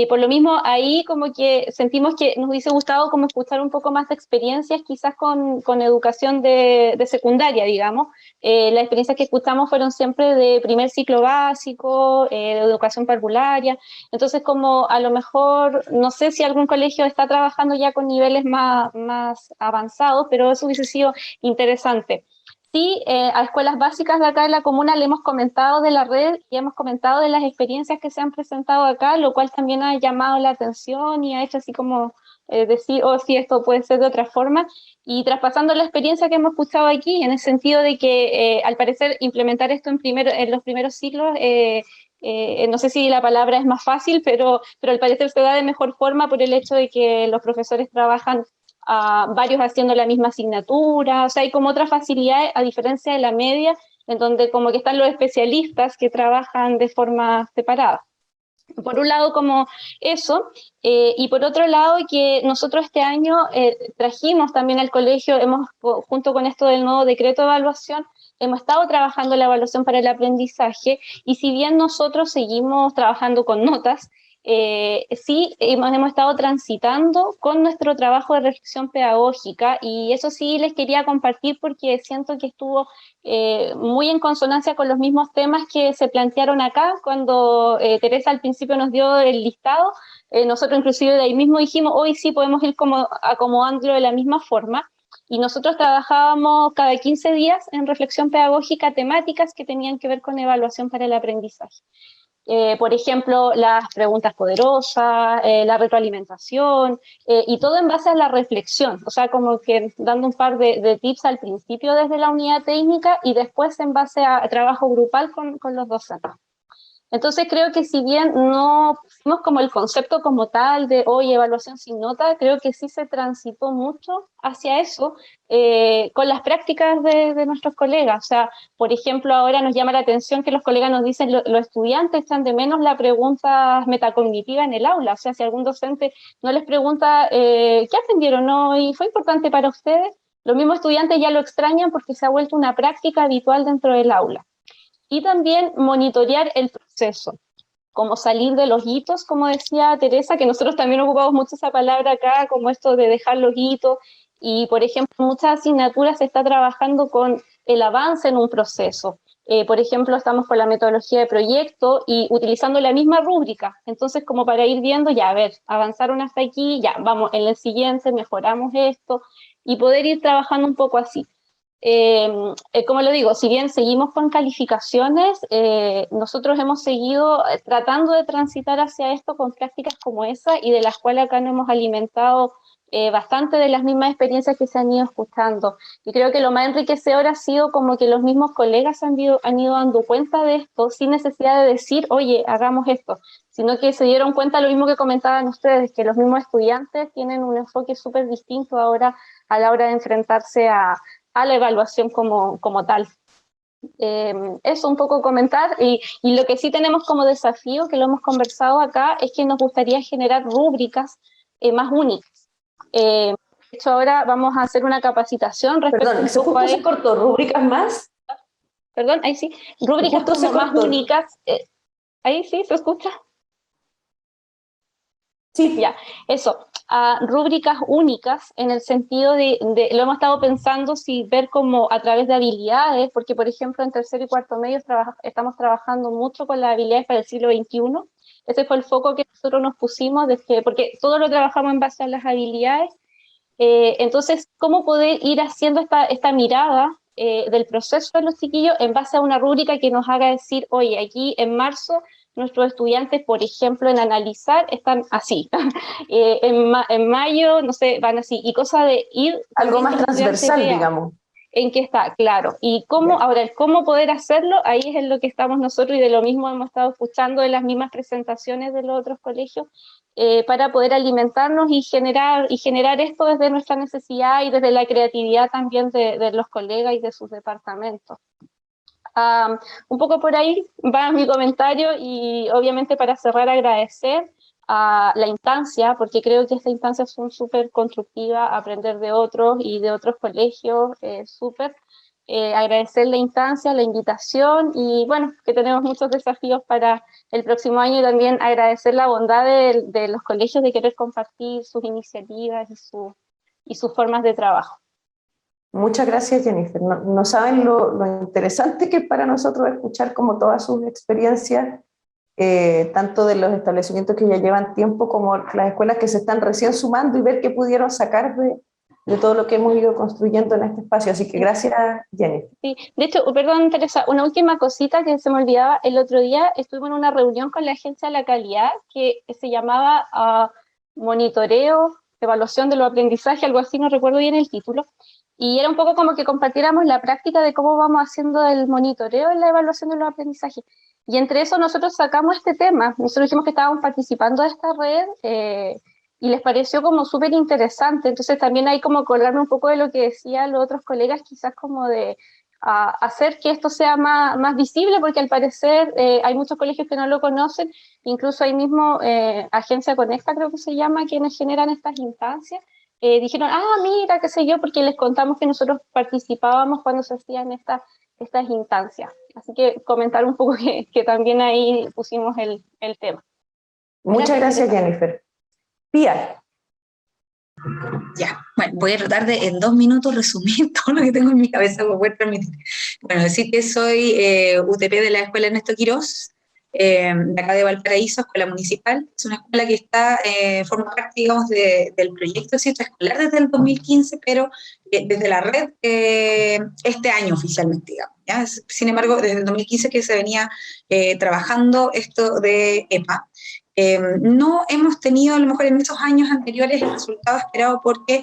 por lo mismo ahí como que sentimos que nos hubiese gustado como escuchar un poco más de experiencias quizás con educación de secundaria, digamos. Las experiencias que escuchamos fueron siempre de primer ciclo básico, de educación parvularia, entonces como a lo mejor, no sé si algún colegio está trabajando ya con niveles más avanzados, pero eso hubiese sido interesante. Sí, a escuelas básicas de acá de la comuna le hemos comentado de la red y hemos comentado de las experiencias que se han presentado acá, lo cual también ha llamado la atención y ha hecho así como decir, sí, esto puede ser de otra forma, y traspasando la experiencia que hemos escuchado aquí, en el sentido de que al parecer implementar esto en los primeros ciclos, no sé si la palabra es más fácil, pero al parecer se da de mejor forma por el hecho de que los profesores trabajan varios haciendo la misma asignatura, o sea, hay como otra facilidad a diferencia de la media, en donde como que están los especialistas que trabajan de forma separada. Por un lado como eso, y por otro lado que nosotros este año trajimos también al colegio, junto con esto del nuevo decreto de evaluación, hemos estado trabajando la evaluación para el aprendizaje, y si bien nosotros seguimos trabajando con notas, sí hemos estado transitando con nuestro trabajo de reflexión pedagógica, y eso sí les quería compartir porque siento que estuvo muy en consonancia con los mismos temas que se plantearon acá, cuando Teresa al principio nos dio el listado. Nosotros inclusive de ahí mismo dijimos, hoy sí podemos ir como acomodándolo de la misma forma, y nosotros trabajábamos cada 15 días en reflexión pedagógica temáticas que tenían que ver con evaluación para el aprendizaje. Por ejemplo, las preguntas poderosas, la retroalimentación, y todo en base a la reflexión, o sea, como que dando un par de tips al principio desde la unidad técnica y después en base a trabajo grupal con los docentes. Entonces creo que si bien no pusimos como el concepto como tal de hoy evaluación sin nota, creo que sí se transitó mucho hacia eso con las prácticas de nuestros colegas. O sea, por ejemplo, ahora nos llama la atención que los colegas nos dicen los estudiantes echan de menos la pregunta metacognitiva en el aula. O sea, si algún docente no les pregunta ¿qué aprendieron hoy? ¿Fue importante para ustedes? Los mismos estudiantes ya lo extrañan porque se ha vuelto una práctica habitual dentro del aula. Y también monitorear el proceso, como salir de los hitos, como decía Teresa, que nosotros también ocupamos mucho esa palabra acá, como esto de dejar los hitos, y por ejemplo, en muchas asignaturas se está trabajando con el avance en un proceso. Por ejemplo, estamos con la metodología de proyecto y utilizando la misma rúbrica, entonces como para ir viendo, ya a ver, avanzaron hasta aquí, ya vamos, en el siguiente mejoramos esto, y poder ir trabajando un poco así. Como lo digo, si bien seguimos con calificaciones, nosotros hemos seguido tratando de transitar hacia esto con prácticas como esa, y de las cuales acá nos hemos alimentado bastante de las mismas experiencias que se han ido escuchando. Y creo que lo más enriquecedor ha sido como que los mismos colegas han ido dando cuenta de esto sin necesidad de decir, oye, hagamos esto, sino que se dieron cuenta lo mismo que comentaban ustedes, que los mismos estudiantes tienen un enfoque súper distinto ahora a la hora de enfrentarse a la evaluación como tal. Eso un poco comentar, y lo que sí tenemos como desafío, que lo hemos conversado acá, es que nos gustaría generar rúbricas más únicas. De hecho, ahora vamos a hacer una capacitación respecto Perdón, eso justo se cortó, rúbricas más. Perdón, ahí sí, rúbricas como más únicas. Ahí sí, ¿se escucha? Sí. Ya, eso. Rúbricas únicas en el sentido de, lo hemos estado pensando, si ver como a través de habilidades, porque por ejemplo en tercero y cuarto medio estamos trabajando mucho con las habilidades para el siglo XXI. Ese fue el foco que nosotros nos pusimos, porque todo lo trabajamos en base a las habilidades. Entonces, ¿cómo poder ir haciendo esta mirada del proceso de los chiquillos en base a una rúbrica que nos haga decir, oye, aquí en marzo nuestros estudiantes, por ejemplo, en analizar, están así. En mayo, no sé, van así. Y cosa de ir... Algo más transversal, digamos. En qué está, claro. Y cómo, ahora, el cómo poder hacerlo, ahí es en lo que estamos nosotros, y de lo mismo hemos estado escuchando de las mismas presentaciones de los otros colegios, para poder alimentarnos y generar esto desde nuestra necesidad y desde la creatividad también de los colegas y de sus departamentos. Un poco por ahí va mi comentario, y obviamente para cerrar agradecer a la instancia, porque creo que esta instancia son súper constructiva, aprender de otros y de otros colegios, súper. Agradecer la instancia, la invitación, y bueno, que tenemos muchos desafíos para el próximo año, y también agradecer la bondad de los colegios de querer compartir sus iniciativas y sus formas de trabajo. Muchas gracias, Jennifer. No saben lo interesante que es para nosotros escuchar como todas sus experiencias, tanto de los establecimientos que ya llevan tiempo como las escuelas que se están recién sumando, y ver qué pudieron sacar de todo lo que hemos ido construyendo en este espacio. Así que gracias, Jennifer. Sí, de hecho, perdón, Teresa, una última cosita que se me olvidaba. El otro día estuvimos en una reunión con la Agencia de la Calidad que se llamaba Monitoreo, Evaluación de los Aprendizajes, algo así, no recuerdo bien el título. Y era un poco como que compartiéramos la práctica de cómo vamos haciendo el monitoreo en la evaluación de los aprendizajes. Y entre eso nosotros sacamos este tema. Nosotros dijimos que estábamos participando de esta red, y les pareció como súper interesante. Entonces también hay como colgarme un poco de lo que decían los otros colegas, quizás como de hacer que esto sea más visible, porque al parecer hay muchos colegios que no lo conocen. Incluso ahí mismo Agencia Conecta, creo que se llama, quienes generan estas instancias. Dijeron, mira, qué sé yo, porque les contamos que nosotros participábamos cuando se hacían estas instancias. Así que comentar un poco que también ahí pusimos el tema. Muchas gracias, Jennifer. Pía. Ya, bueno, voy a tratar de en 2 minutos resumir todo lo que tengo en mi cabeza para poder transmitir. Bueno, decir que soy UTP de la Escuela Ernesto Quirós, de acá de Valparaíso, Escuela Municipal. Es una escuela que está, forma parte, digamos, del proyecto Cierto Escolar desde el 2015, pero desde la red este año oficialmente, digamos. ¿Ya? Sin embargo, desde el 2015 que se venía trabajando esto de EPA. No hemos tenido a lo mejor en estos años anteriores el resultado esperado porque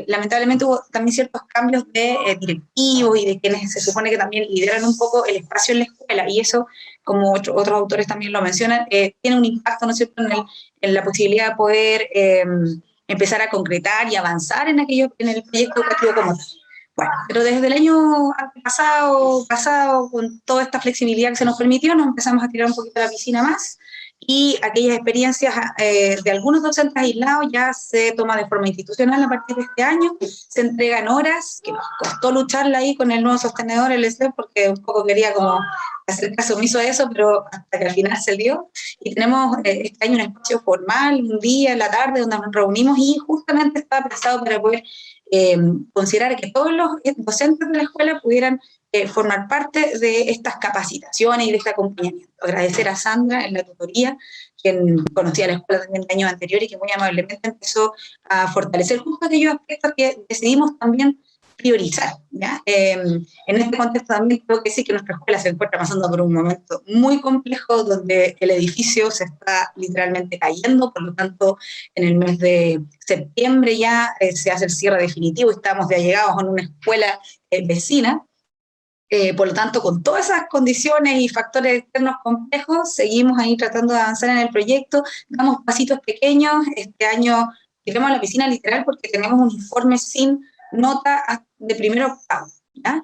lamentablemente hubo también ciertos cambios de directivos y de quienes se supone que también lideran un poco el espacio en la escuela, y eso, como otros autores también lo mencionan, tiene un impacto, ¿no es cierto?, en la posibilidad de poder empezar a concretar y avanzar en el proyecto educativo como tal. Bueno, pero desde el año pasado, con toda esta flexibilidad que se nos permitió, nos empezamos a tirar un poquito a la piscina más, y aquellas experiencias de algunos docentes aislados ya se toma de forma institucional a partir de este año, se entregan horas, que nos costó lucharla ahí con el nuevo sostenedor, el ESEP, porque un poco quería como hacer caso omiso a eso, pero hasta que al final se dio, y tenemos este año un espacio formal, un día en la tarde, donde nos reunimos, y justamente estaba pensado para poder considerar que todos los docentes de la escuela pudieran formar parte de estas capacitaciones y de este acompañamiento. Agradecer a Sandra en la tutoría, quien conocía la escuela también de años anteriores y que muy amablemente empezó a fortalecer justo aquellos aspectos que decidimos también priorizar, ¿ya? En este contexto también creo que sí que nuestra escuela se encuentra pasando por un momento muy complejo donde el edificio se está literalmente cayendo, por lo tanto en el mes de septiembre ya se hace el cierre definitivo y estamos ya llegados a una escuela vecina. Por lo tanto, con todas esas condiciones y factores externos complejos, seguimos ahí tratando de avanzar en el proyecto, damos pasitos pequeños. Este año llegamos a la piscina literal porque tenemos un informe sin nota de primero a octavo, ¿ya?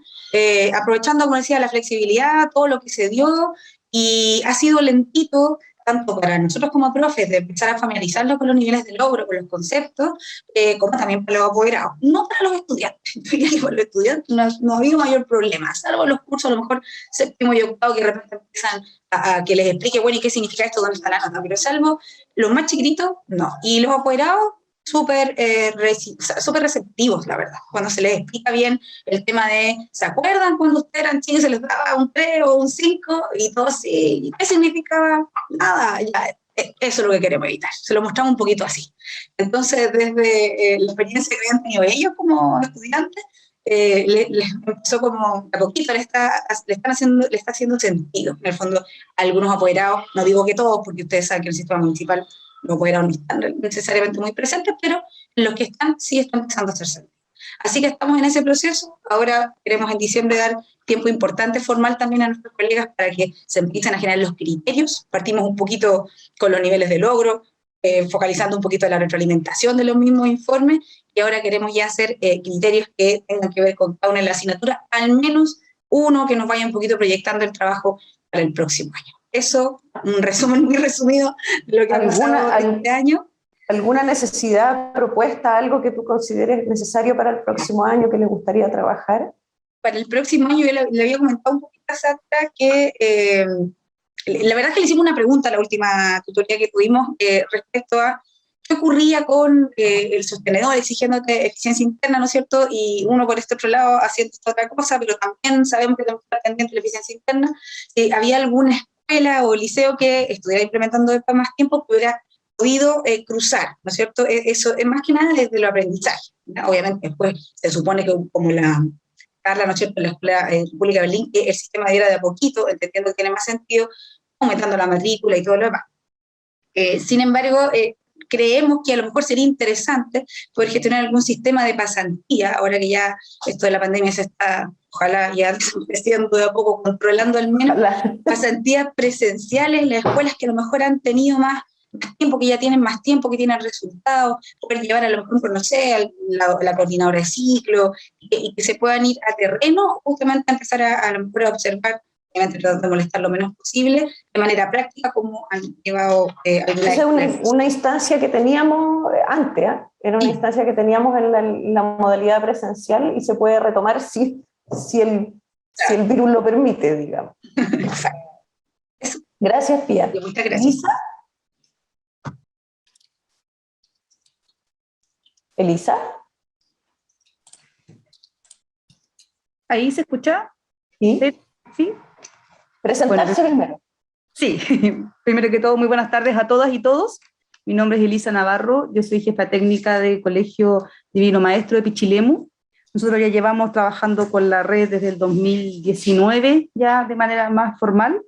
Aprovechando, como decía, la flexibilidad, todo lo que se dio, y ha sido lentito, tanto para nosotros como profes, de empezar a familiarizarlo con los niveles de logro, con los conceptos, como también para los apoderados. No para los estudiantes, para los estudiantes no ha habido mayor problema, salvo los cursos, a lo mejor séptimo y octavo, que de repente empiezan a que les explique, bueno, ¿y qué significa esto? ¿Dónde está la nota? Pero salvo los más chiquititos, no. Y los apoderados, súper receptivos, la verdad, cuando se les explica bien el tema de, ¿se acuerdan cuando ustedes eran chicos se les daba un 3 o un 5? Y todo así, ¿qué significaba? Nada, ya, eso es lo que queremos evitar, se lo mostramos un poquito así. Entonces, desde la experiencia que habían tenido ellos como estudiantes, les empezó como a poquito, le está haciendo sentido, en el fondo, algunos apoderados, no digo que todos, porque ustedes saben que el sistema municipal los apoderados no están necesariamente muy presentes, pero los que están sí están empezando a hacer sentido. Así que estamos en ese proceso. Ahora queremos en diciembre dar tiempo importante formal también a nuestros colegas para que se empiecen a generar los criterios. Partimos un poquito con los niveles de logro, focalizando un poquito la retroalimentación de los mismos informes, y ahora queremos ya hacer criterios que tengan que ver con cada una de las asignaturas, al menos uno que nos vaya un poquito proyectando el trabajo para el próximo año. Eso, un resumen muy resumido de lo que ha pasado este año. ¿Alguna necesidad, propuesta, algo que tú consideres necesario para el próximo año que le gustaría trabajar? Para el próximo año, yo le había comentado un poquito a Sandra que la verdad es que le hicimos una pregunta a la última tutoría que tuvimos respecto a qué ocurría con el sostenedor exigiéndote eficiencia interna, ¿no es cierto? Y uno por este otro lado haciendo esta otra cosa, pero también sabemos que tenemos que estar pendientes de la eficiencia interna. ¿Había alguna escuela o liceo que estuviera implementando esto más tiempo que hubiera podido cruzar, ¿no es cierto? Eso es más que nada desde lo aprendizaje, ¿no? Obviamente después se supone que como la Carla, ¿no es cierto?, en la Escuela Pública de Berlín, el sistema diera de a poquito, entendiendo que tiene más sentido, aumentando la matrícula y todo lo demás. Sin embargo, creemos que a lo mejor sería interesante poder gestionar algún sistema de pasantía, ahora que ya esto de la pandemia se está, ojalá ya creciendo de a poco, controlando al menos, pasantías presenciales en las escuelas que a lo mejor han tenido más tiempo, que ya tienen más tiempo, que tienen resultados, poder llevar a lo mejor, no sé, la coordinadora de ciclo, y que se puedan ir a terreno, justamente a empezar a lo mejor a observar, obviamente tratando de molestar lo menos posible, de manera práctica, como han llevado algunas. Esa es una instancia que teníamos antes, ¿eh? Era una instancia que teníamos en la modalidad presencial y se puede retomar si el virus lo permite, digamos. Gracias, Pía. Muchas gracias. Lisa. Elisa. ¿Ahí se escucha? ¿Sí? ¿Sí? Presentarse Bueno, primero. sí, primero que todo, muy buenas tardes a todas y todos. Mi nombre es Elisa Navarro, yo soy jefa técnica del Colegio Divino Maestro de Pichilemu. Nosotros ya llevamos trabajando con la red desde el 2019, ya de manera más formal.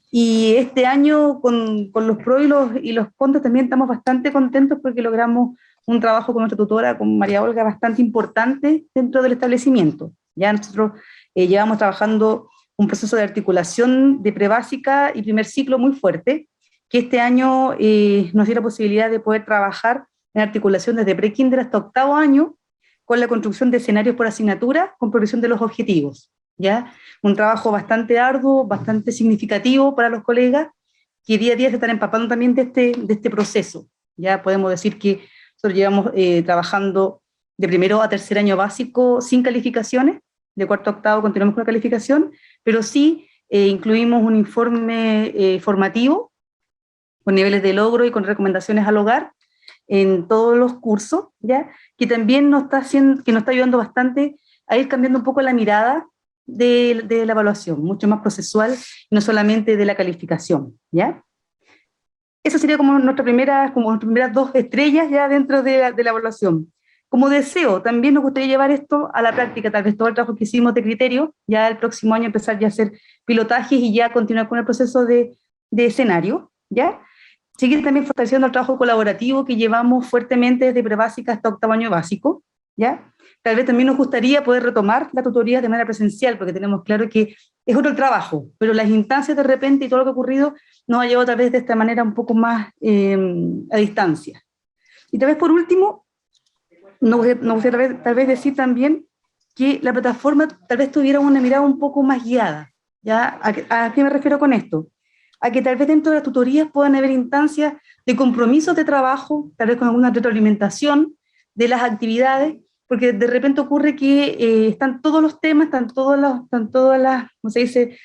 Y este año, con los pros y los contras, también estamos bastante contentos porque logramos un trabajo con nuestra tutora, con María Olga, bastante importante dentro del establecimiento. Ya nosotros llevamos trabajando un proceso de articulación de prebásica y primer ciclo muy fuerte, que este año nos dio la posibilidad de poder trabajar en articulación desde pre-kinder hasta octavo año, con la construcción de escenarios por asignatura, con progresión de los objetivos, ¿ya? Un trabajo bastante arduo, bastante significativo para los colegas, que día a día se están empapando también de este proceso. Ya podemos decir que nosotros llevamos trabajando de primero a tercer año básico sin calificaciones, de cuarto a octavo continuamos con la calificación, pero sí incluimos un informe formativo con niveles de logro y con recomendaciones al hogar en todos los cursos, ¿ya? Que también nos está ayudando bastante a ir cambiando un poco la mirada de la evaluación, mucho más procesual, no solamente de la calificación, ¿ya? Eso sería como nuestras primeras 2 estrellas ya dentro de la evaluación. Como deseo, también nos gustaría llevar esto a la práctica, tal vez todo el trabajo que hicimos de criterio, ya el próximo año empezar ya a hacer pilotajes y ya continuar con el proceso de escenario, ¿ya? Seguir también fortaleciendo el trabajo colaborativo que llevamos fuertemente desde prebásica hasta octavo año básico, ¿ya? Tal vez también nos gustaría poder retomar la tutoría de manera presencial, porque tenemos claro que es otro trabajo, pero las instancias de repente y todo lo que ha ocurrido nos ha llevado tal vez de esta manera un poco más a distancia. Y tal vez por último, nos gustaría tal vez decir también que la plataforma tal vez tuviera una mirada un poco más guiada, ¿ya? ¿A qué me refiero con esto? A que tal vez dentro de las tutorías puedan haber instancias de compromisos de trabajo, tal vez con alguna retroalimentación de las actividades, porque de repente ocurre que están todos los temas, están todas las, ¿cómo se dice?,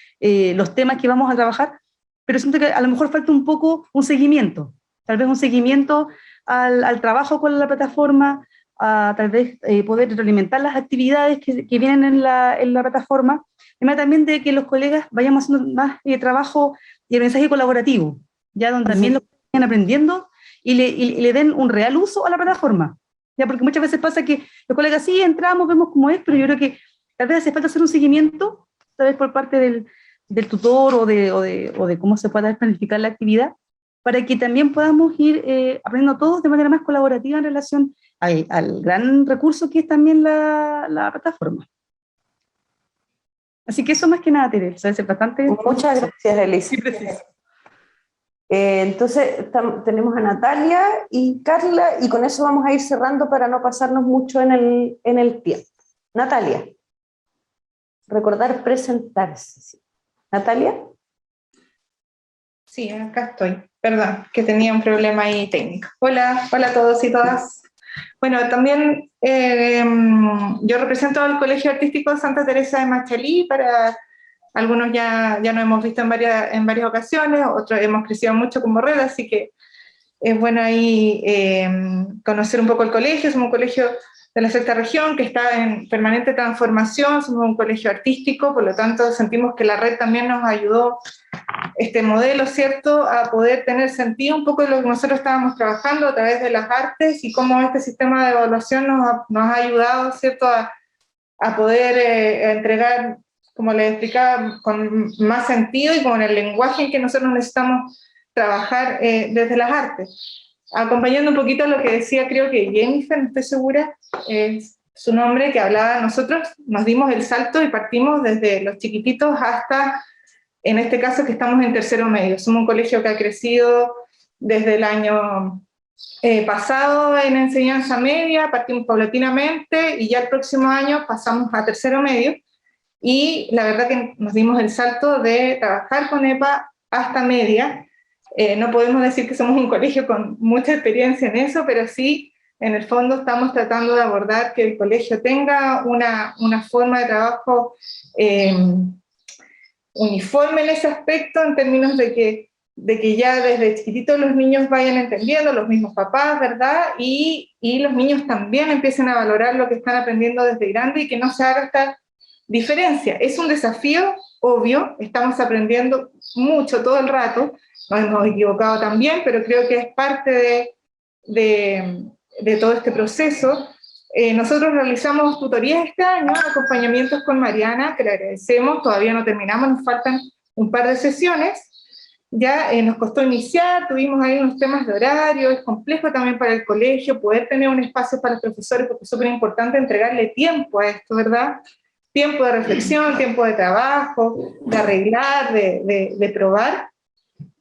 los temas que vamos a trabajar, pero siento que a lo mejor falta un poco un seguimiento, tal vez un seguimiento al trabajo con la plataforma, a tal vez poder retroalimentar las actividades que vienen en la plataforma, además también de que los colegas vayamos haciendo más trabajo y el mensaje colaborativo, ya donde también lo vayan aprendiendo y le den un real uso a la plataforma, ya porque muchas veces pasa que los colegas sí entramos, vemos cómo es, pero yo creo que tal vez hace falta hacer un seguimiento, tal vez por parte del tutor o de cómo se pueda planificar la actividad, para que también podamos ir aprendiendo todos de manera más colaborativa en relación al gran recurso que es también la plataforma. Así que eso más que nada, Teresa, es bastante... Muchas gracias, Elisa. Sí, preciso. Entonces tenemos a Natalia y Carla, y con eso vamos a ir cerrando para no pasarnos mucho en el tiempo. Natalia, recordar presentarse. ¿Sí? Natalia. Sí, acá estoy. Perdón, que tenía un problema ahí técnico. Hola a todos y todas. Bueno, también yo represento al Colegio Artístico Santa Teresa de Machalí. Para algunos ya nos hemos visto en varias ocasiones, otros hemos crecido mucho como red, así que es bueno ahí conocer un poco el colegio. Somos un colegio de la sexta región que está en permanente transformación, somos un colegio artístico, por lo tanto sentimos que la red también nos ayudó este modelo, ¿cierto?, a poder tener sentido un poco de lo que nosotros estábamos trabajando a través de las artes y cómo este sistema de evaluación nos ha ayudado, ¿cierto?, a poder entregar, como les explicaba, con más sentido y con el lenguaje en que nosotros necesitamos trabajar desde las artes. Acompañando un poquito a lo que decía, creo que Jennifer, no estoy segura, su nombre, que hablaba, nosotros nos dimos el salto y partimos desde los chiquititos hasta, en este caso, que estamos en tercero medio. Somos un colegio que ha crecido desde el año pasado en enseñanza media, partimos paulatinamente, y ya el próximo año pasamos a tercero medio, y la verdad que nos dimos el salto de trabajar con EPA hasta media. No podemos decir que somos un colegio con mucha experiencia en eso, pero sí, en el fondo estamos tratando de abordar que el colegio tenga una forma de trabajo uniforme en ese aspecto, en términos de que de que ya desde chiquititos los niños vayan entendiendo, los mismos papás, ¿verdad? Y los niños también empiecen a valorar lo que están aprendiendo desde grande y que no se haga esta diferencia. Es un desafío, obvio, estamos aprendiendo mucho todo el rato, nos hemos equivocado también, pero creo que es parte de todo este proceso. Nosotros realizamos tutorías este año, acompañamientos con Mariana, que le agradecemos, todavía no terminamos, nos faltan un par de sesiones. Ya nos costó iniciar, tuvimos ahí unos temas de horario, es complejo también para el colegio poder tener un espacio para los profesores, porque es súper importante entregarle tiempo a esto, ¿verdad? Tiempo de reflexión, tiempo de trabajo, de arreglar, de probar.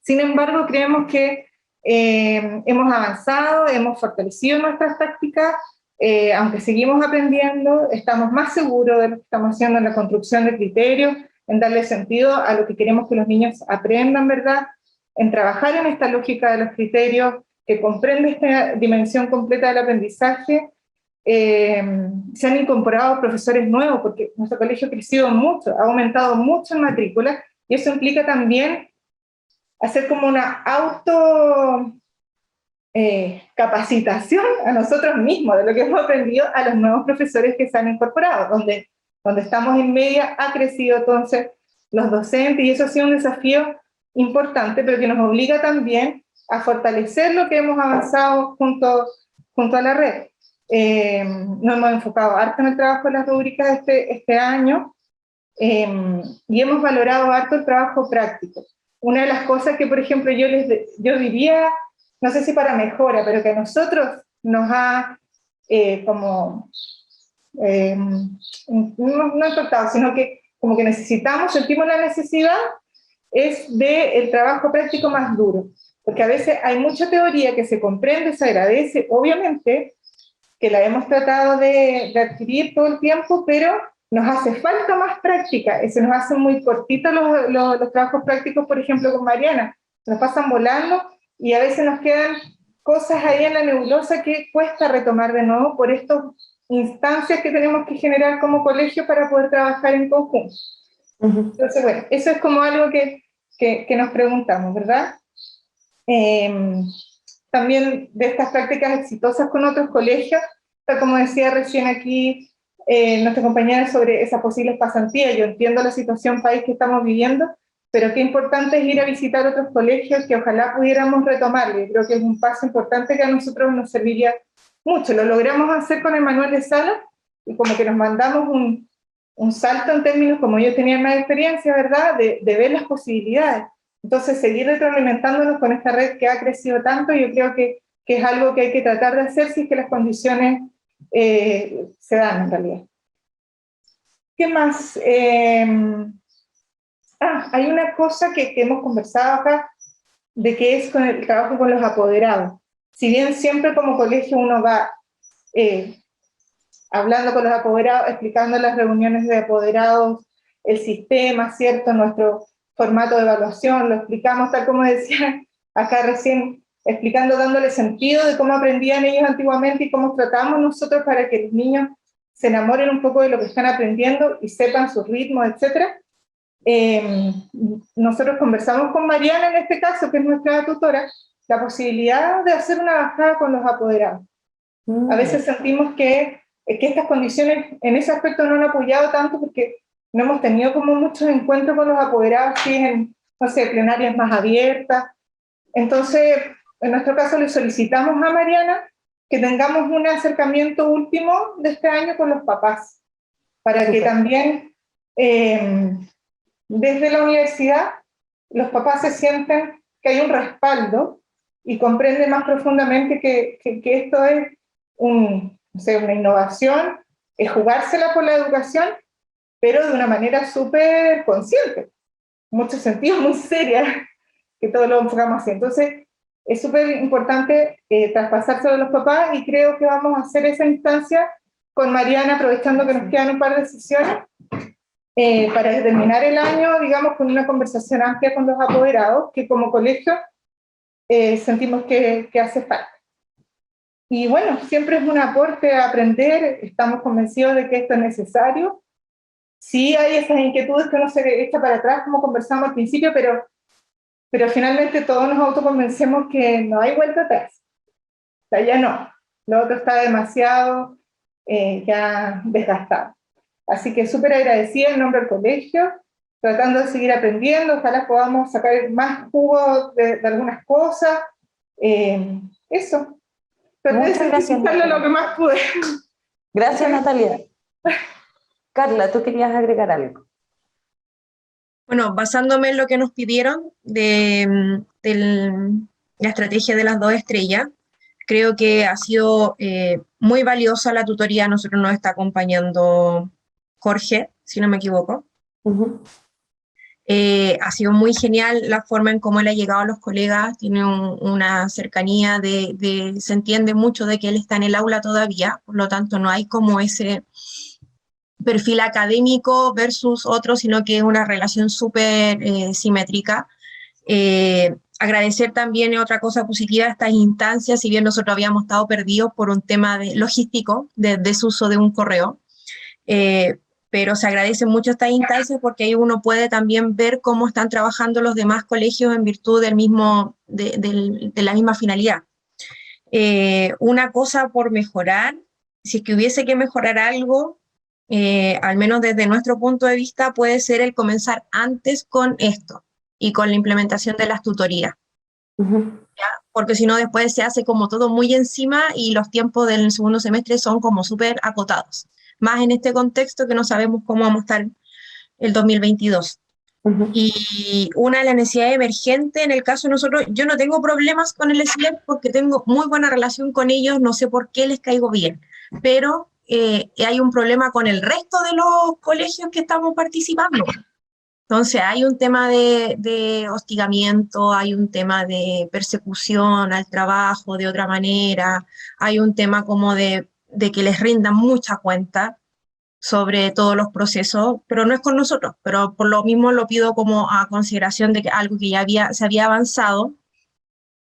Sin embargo, creemos que hemos avanzado, hemos fortalecido nuestras tácticas, aunque seguimos aprendiendo, estamos más seguros de lo que estamos haciendo en la construcción de criterios, en darle sentido a lo que queremos que los niños aprendan, ¿verdad? En trabajar en esta lógica de los criterios, que comprende esta dimensión completa del aprendizaje. Se han incorporado profesores nuevos, porque nuestro colegio ha crecido mucho, ha aumentado mucho en matrícula, y eso implica también hacer como una capacitación a nosotros mismos, de lo que hemos aprendido a los nuevos profesores que se han incorporado, donde estamos en media, ha crecido entonces los docentes, y eso ha sido un desafío importante, pero que nos obliga también a fortalecer lo que hemos avanzado junto a la red. Nos hemos enfocado harto en el trabajo de las rúbricas este año, y hemos valorado harto el trabajo práctico. Una de las cosas que, por ejemplo, yo diría, no sé si para mejora, pero que a nosotros nos ha no importado, sino que como que sentimos la necesidad, es del trabajo práctico más duro, porque a veces hay mucha teoría que se comprende, se agradece, obviamente, que la hemos tratado de adquirir todo el tiempo, pero nos hace falta más práctica, se nos hacen muy cortitos los trabajos prácticos, por ejemplo, con Mariana, nos pasan volando, y a veces nos quedan cosas ahí en la nebulosa que cuesta retomar de nuevo por estas instancias que tenemos que generar como colegio para poder trabajar en conjunto. Entonces, bueno, eso es como algo que nos preguntamos, ¿verdad? También de estas prácticas exitosas con otros colegios, tal como decía recién aquí nuestra compañera sobre esas posibles pasantías. Yo entiendo la situación país que estamos viviendo, pero qué importante es ir a visitar otros colegios que ojalá pudiéramos retomarlo. Yo creo que es un paso importante que a nosotros nos serviría mucho. Lo logramos hacer con Emanuel de Sala, y como que nos mandamos un salto en términos, como ellos tenían más experiencia, ¿verdad?, de ver las posibilidades. Entonces, seguir retroalimentándonos con esta red que ha crecido tanto, yo creo que es algo que hay que tratar de hacer si es que las condiciones se dan en realidad. ¿Qué más? Hay una cosa que hemos conversado acá, de que es con el trabajo con los apoderados. Si bien siempre como colegio uno va hablando con los apoderados, explicando en las reuniones de apoderados el sistema, ¿cierto?, nuestro formato de evaluación, lo explicamos tal como decía acá recién, explicando, dándole sentido de cómo aprendían ellos antiguamente y cómo tratamos nosotros para que los niños se enamoren un poco de lo que están aprendiendo y sepan sus ritmos, etc. Nosotros conversamos con Mariana en este caso, que es nuestra tutora, la posibilidad de hacer una bajada con los apoderados. A veces sentimos que estas condiciones en ese aspecto no han apoyado tanto porque no hemos tenido como muchos encuentros con los apoderados, sí, en, no sé, plenarias más abiertas. Entonces, en nuestro caso le solicitamos a Mariana que tengamos un acercamiento último de este año con los papás, para que también desde la universidad los papás se sienten que hay un respaldo y comprenden más profundamente que esto es una innovación, es jugársela por la educación, pero de una manera súper consciente, en muchos sentidos muy seria, que todos lo enfocamos así. Entonces, es súper importante traspasárselo a los papás, y creo que vamos a hacer esa instancia con Mariana, aprovechando que nos quedan un par de sesiones, para terminar el año, digamos, con una conversación amplia con los apoderados, que como colegio sentimos que hace falta. Y bueno, siempre es un aporte a aprender, estamos convencidos de que esto es necesario. Sí hay esas inquietudes que uno se echa para atrás, como conversamos al principio, pero pero finalmente todos nos autoconvencemos que no hay vuelta atrás. O sea, ya no. Lo otro está demasiado ya desgastado. Así que súper agradecida en nombre del colegio, tratando de seguir aprendiendo, ojalá podamos sacar más jugo de algunas cosas. Eso. Traté de sintetizarlo lo que más pude. Gracias, Natalia. Carla, tú querías agregar algo. Bueno, basándome en lo que nos pidieron de la estrategia de las 2 estrellas, creo que ha sido muy valiosa la tutoría. Nosotros nos está acompañando Jorge, si no me equivoco. Ha sido muy genial la forma en cómo él ha llegado a los colegas, tiene una cercanía se entiende mucho de que él está en el aula todavía, por lo tanto no hay como ese perfil académico versus otro, sino que es una relación súper simétrica. Agradecer también otra cosa positiva, estas instancias, si bien nosotros habíamos estado perdidos por un tema logístico, de desuso de un correo, pero se agradecen mucho estas instancias porque ahí uno puede también ver cómo están trabajando los demás colegios en virtud de la misma finalidad. Una cosa por mejorar, si es que hubiese que mejorar algo, al menos desde nuestro punto de vista, puede ser el comenzar antes con esto y con la implementación de las tutorías. ¿Ya? Porque si no después se hace como todo muy encima y los tiempos del segundo semestre son como súper acotados. Más en este contexto que no sabemos cómo vamos a estar el 2022. Y una de las necesidades emergentes, en el caso de nosotros, yo no tengo problemas con el SLEP porque tengo muy buena relación con ellos, no sé por qué les caigo bien, pero hay un problema con el resto de los colegios que estamos participando. Entonces hay un tema de hostigamiento, hay un tema de persecución al trabajo de otra manera, hay un tema como de que les rindan mucha cuenta sobre todos los procesos, pero no es con nosotros, pero por lo mismo lo pido como a consideración de que algo que ya se había avanzado,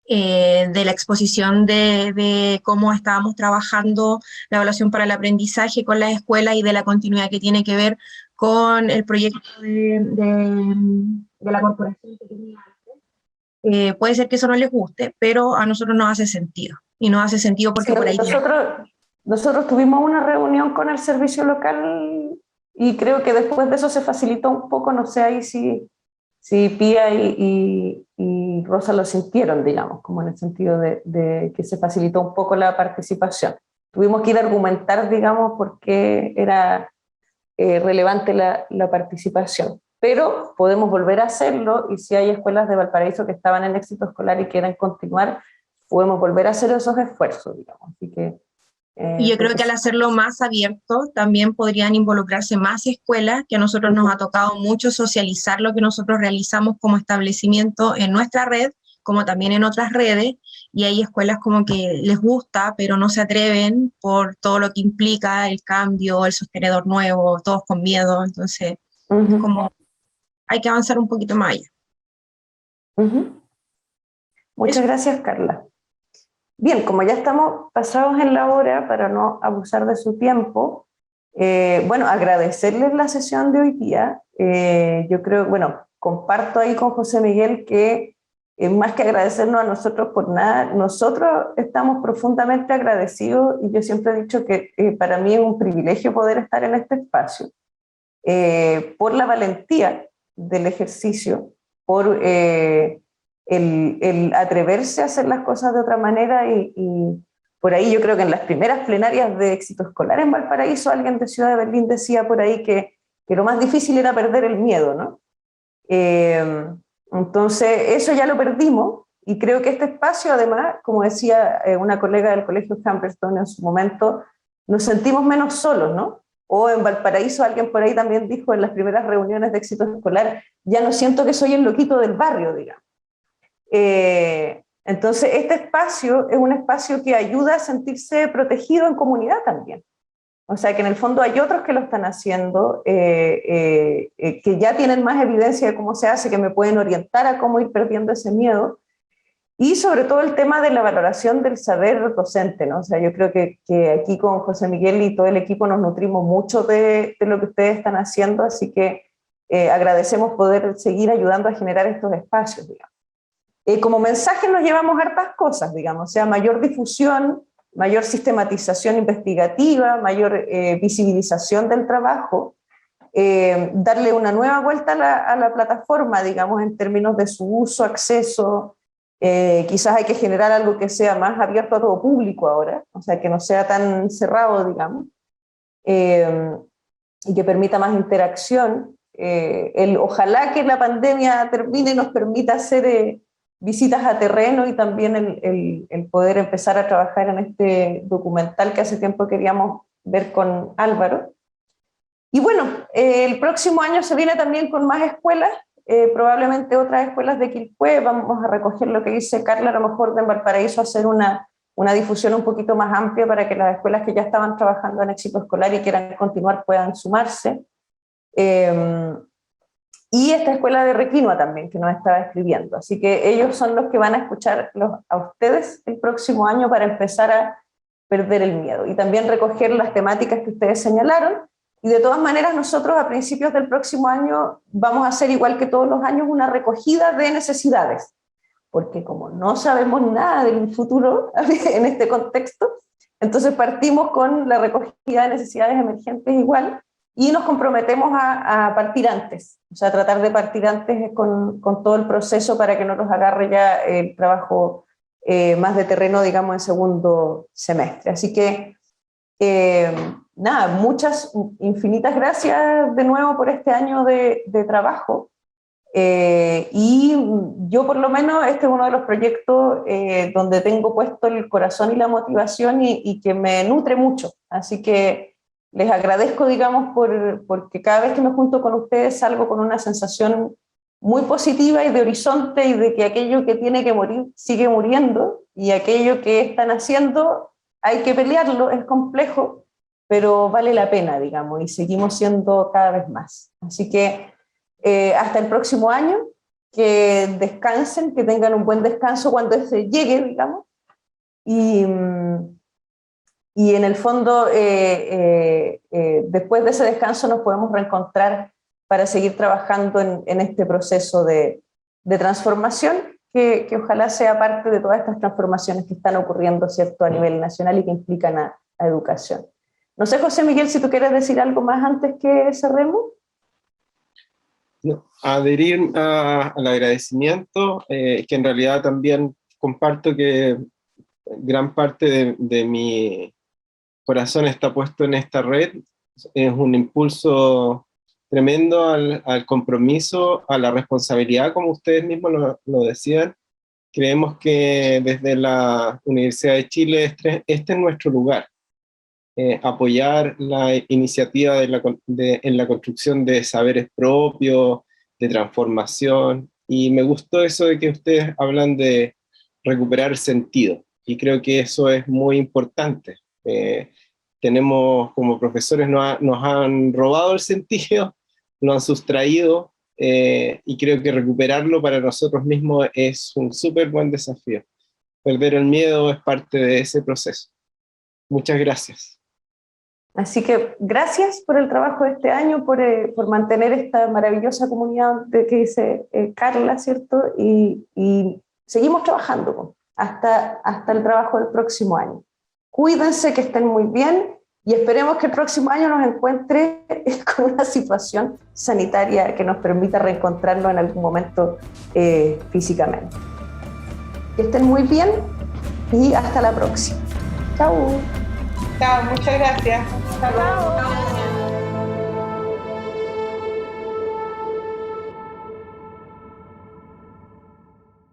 de la exposición de cómo estábamos trabajando la evaluación para el aprendizaje con las escuelas y de la continuidad que tiene que ver con el proyecto de la corporación que tenía antes. Puede ser que eso no les guste, pero a nosotros nos hace sentido, y nos hace sentido porque Sí, por ahí... Nosotros tuvimos una reunión con el servicio local y creo que después de eso se facilitó un poco, no sé ahí si Pía y Rosa lo sintieron, digamos, como en el sentido de que se facilitó un poco la participación. Tuvimos que ir a argumentar, digamos, por qué era relevante la participación, pero podemos volver a hacerlo y si hay escuelas de Valparaíso que estaban en éxito escolar y quieren continuar, podemos volver a hacer esos esfuerzos, digamos. Así que y yo creo que al hacerlo más abierto también podrían involucrarse más escuelas, que a nosotros nos ha tocado mucho socializar lo que nosotros realizamos como establecimiento en nuestra red, como también en otras redes, y hay escuelas como que les gusta, pero no se atreven por todo lo que implica el cambio, el sostenedor nuevo, todos con miedo, entonces como hay que avanzar un poquito más allá. Muchas gracias, Carla. Bien, como ya estamos pasados en la hora, para no abusar de su tiempo, bueno, agradecerles la sesión de hoy día. Yo creo, bueno, comparto ahí con José Miguel que más que agradecernos a nosotros por nada, nosotros estamos profundamente agradecidos y yo siempre he dicho que para mí es un privilegio poder estar en este espacio, por la valentía del ejercicio, por el atreverse a hacer las cosas de otra manera y por ahí yo creo que en las primeras plenarias de éxito escolar en Valparaíso alguien de Ciudad de Berlín decía por ahí que lo más difícil era perder el miedo, ¿no? Entonces eso ya lo perdimos y creo que este espacio además, como decía una colega del colegio Camperstone en su momento, nos sentimos menos solos, ¿no? O en Valparaíso alguien por ahí también dijo en las primeras reuniones de éxito escolar, ya no siento que soy el loquito del barrio, digamos. Entonces este espacio es un espacio que ayuda a sentirse protegido en comunidad también, o sea que en el fondo hay otros que lo están haciendo, que ya tienen más evidencia de cómo se hace, que me pueden orientar a cómo ir perdiendo ese miedo, y sobre todo el tema de la valoración del saber docente, ¿no? O sea, yo creo que aquí con José Miguel y todo el equipo nos nutrimos mucho de lo que ustedes están haciendo, así que agradecemos poder seguir ayudando a generar estos espacios, digamos. Como mensaje nos llevamos hartas cosas, digamos, o sea, mayor difusión, mayor sistematización investigativa, mayor visibilización del trabajo, darle una nueva vuelta a la plataforma, digamos, en términos de su uso, acceso. Quizás hay que generar algo que sea más abierto a todo público ahora, o sea, que no sea tan cerrado, digamos, y que permita más interacción. Ojalá que la pandemia termine y nos permita hacer visitas a terreno y también el poder empezar a trabajar en este documental que hace tiempo queríamos ver con Álvaro. Y bueno, el próximo año se viene también con más escuelas, probablemente otras escuelas de Quilpué. Vamos a recoger lo que dice Carla, a lo mejor de Valparaíso, hacer una difusión un poquito más amplia para que las escuelas que ya estaban trabajando en éxito escolar y quieran continuar puedan sumarse. Y esta escuela de Requinoa también, que nos estaba escribiendo. Así que ellos son los que van a escuchar a ustedes el próximo año para empezar a perder el miedo. Y también recoger las temáticas que ustedes señalaron. Y de todas maneras nosotros a principios del próximo año vamos a hacer, igual que todos los años, una recogida de necesidades. Porque como no sabemos nada del futuro en este contexto, entonces partimos con la recogida de necesidades emergentes igual, y nos comprometemos a partir antes, o sea, tratar de partir antes con todo el proceso para que no nos agarre ya el trabajo más de terreno, digamos, en segundo semestre. Así que, nada, infinitas gracias de nuevo por este año de trabajo. Y yo por lo menos este es uno de los proyectos donde tengo puesto el corazón y la motivación y que me nutre mucho. Así que les agradezco, digamos, porque cada vez que me junto con ustedes salgo con una sensación muy positiva y de horizonte, y de que aquello que tiene que morir sigue muriendo, y aquello que están haciendo hay que pelearlo, es complejo, pero vale la pena, digamos, y seguimos siendo cada vez más. Así que hasta el próximo año, que descansen, que tengan un buen descanso cuando ese llegue, digamos, y en el fondo, después de ese descanso nos podemos reencontrar para seguir trabajando en este proceso de transformación, que ojalá sea parte de todas estas transformaciones que están ocurriendo, ¿cierto?, a nivel nacional y que implican a educación. No sé, José Miguel, si tú quieres decir algo más antes que cerremos. No, adherir al agradecimiento, que en realidad también comparto que gran parte de mi corazón está puesto en esta red. Es un impulso tremendo al compromiso, a la responsabilidad, como ustedes mismos lo decían. Creemos que desde la Universidad de Chile este es nuestro lugar. Apoyar la iniciativa en la construcción de saberes propios, de transformación, y me gustó eso de que ustedes hablan de recuperar sentido, y creo que eso es muy importante. Tenemos como profesores, nos han robado el sentido, lo han sustraído, y creo que recuperarlo para nosotros mismos es un súper buen desafío. Perder el miedo es parte de ese proceso. Muchas gracias. Así que gracias por el trabajo de este año, por mantener esta maravillosa comunidad que dice Carla, ¿cierto? Y seguimos trabajando hasta el trabajo del próximo año. Cuídense, que estén muy bien, y esperemos que el próximo año nos encuentre con una situación sanitaria que nos permita reencontrarnos en algún momento físicamente. Que estén muy bien y hasta la próxima. Chao. Chao, muchas gracias. Hasta luego.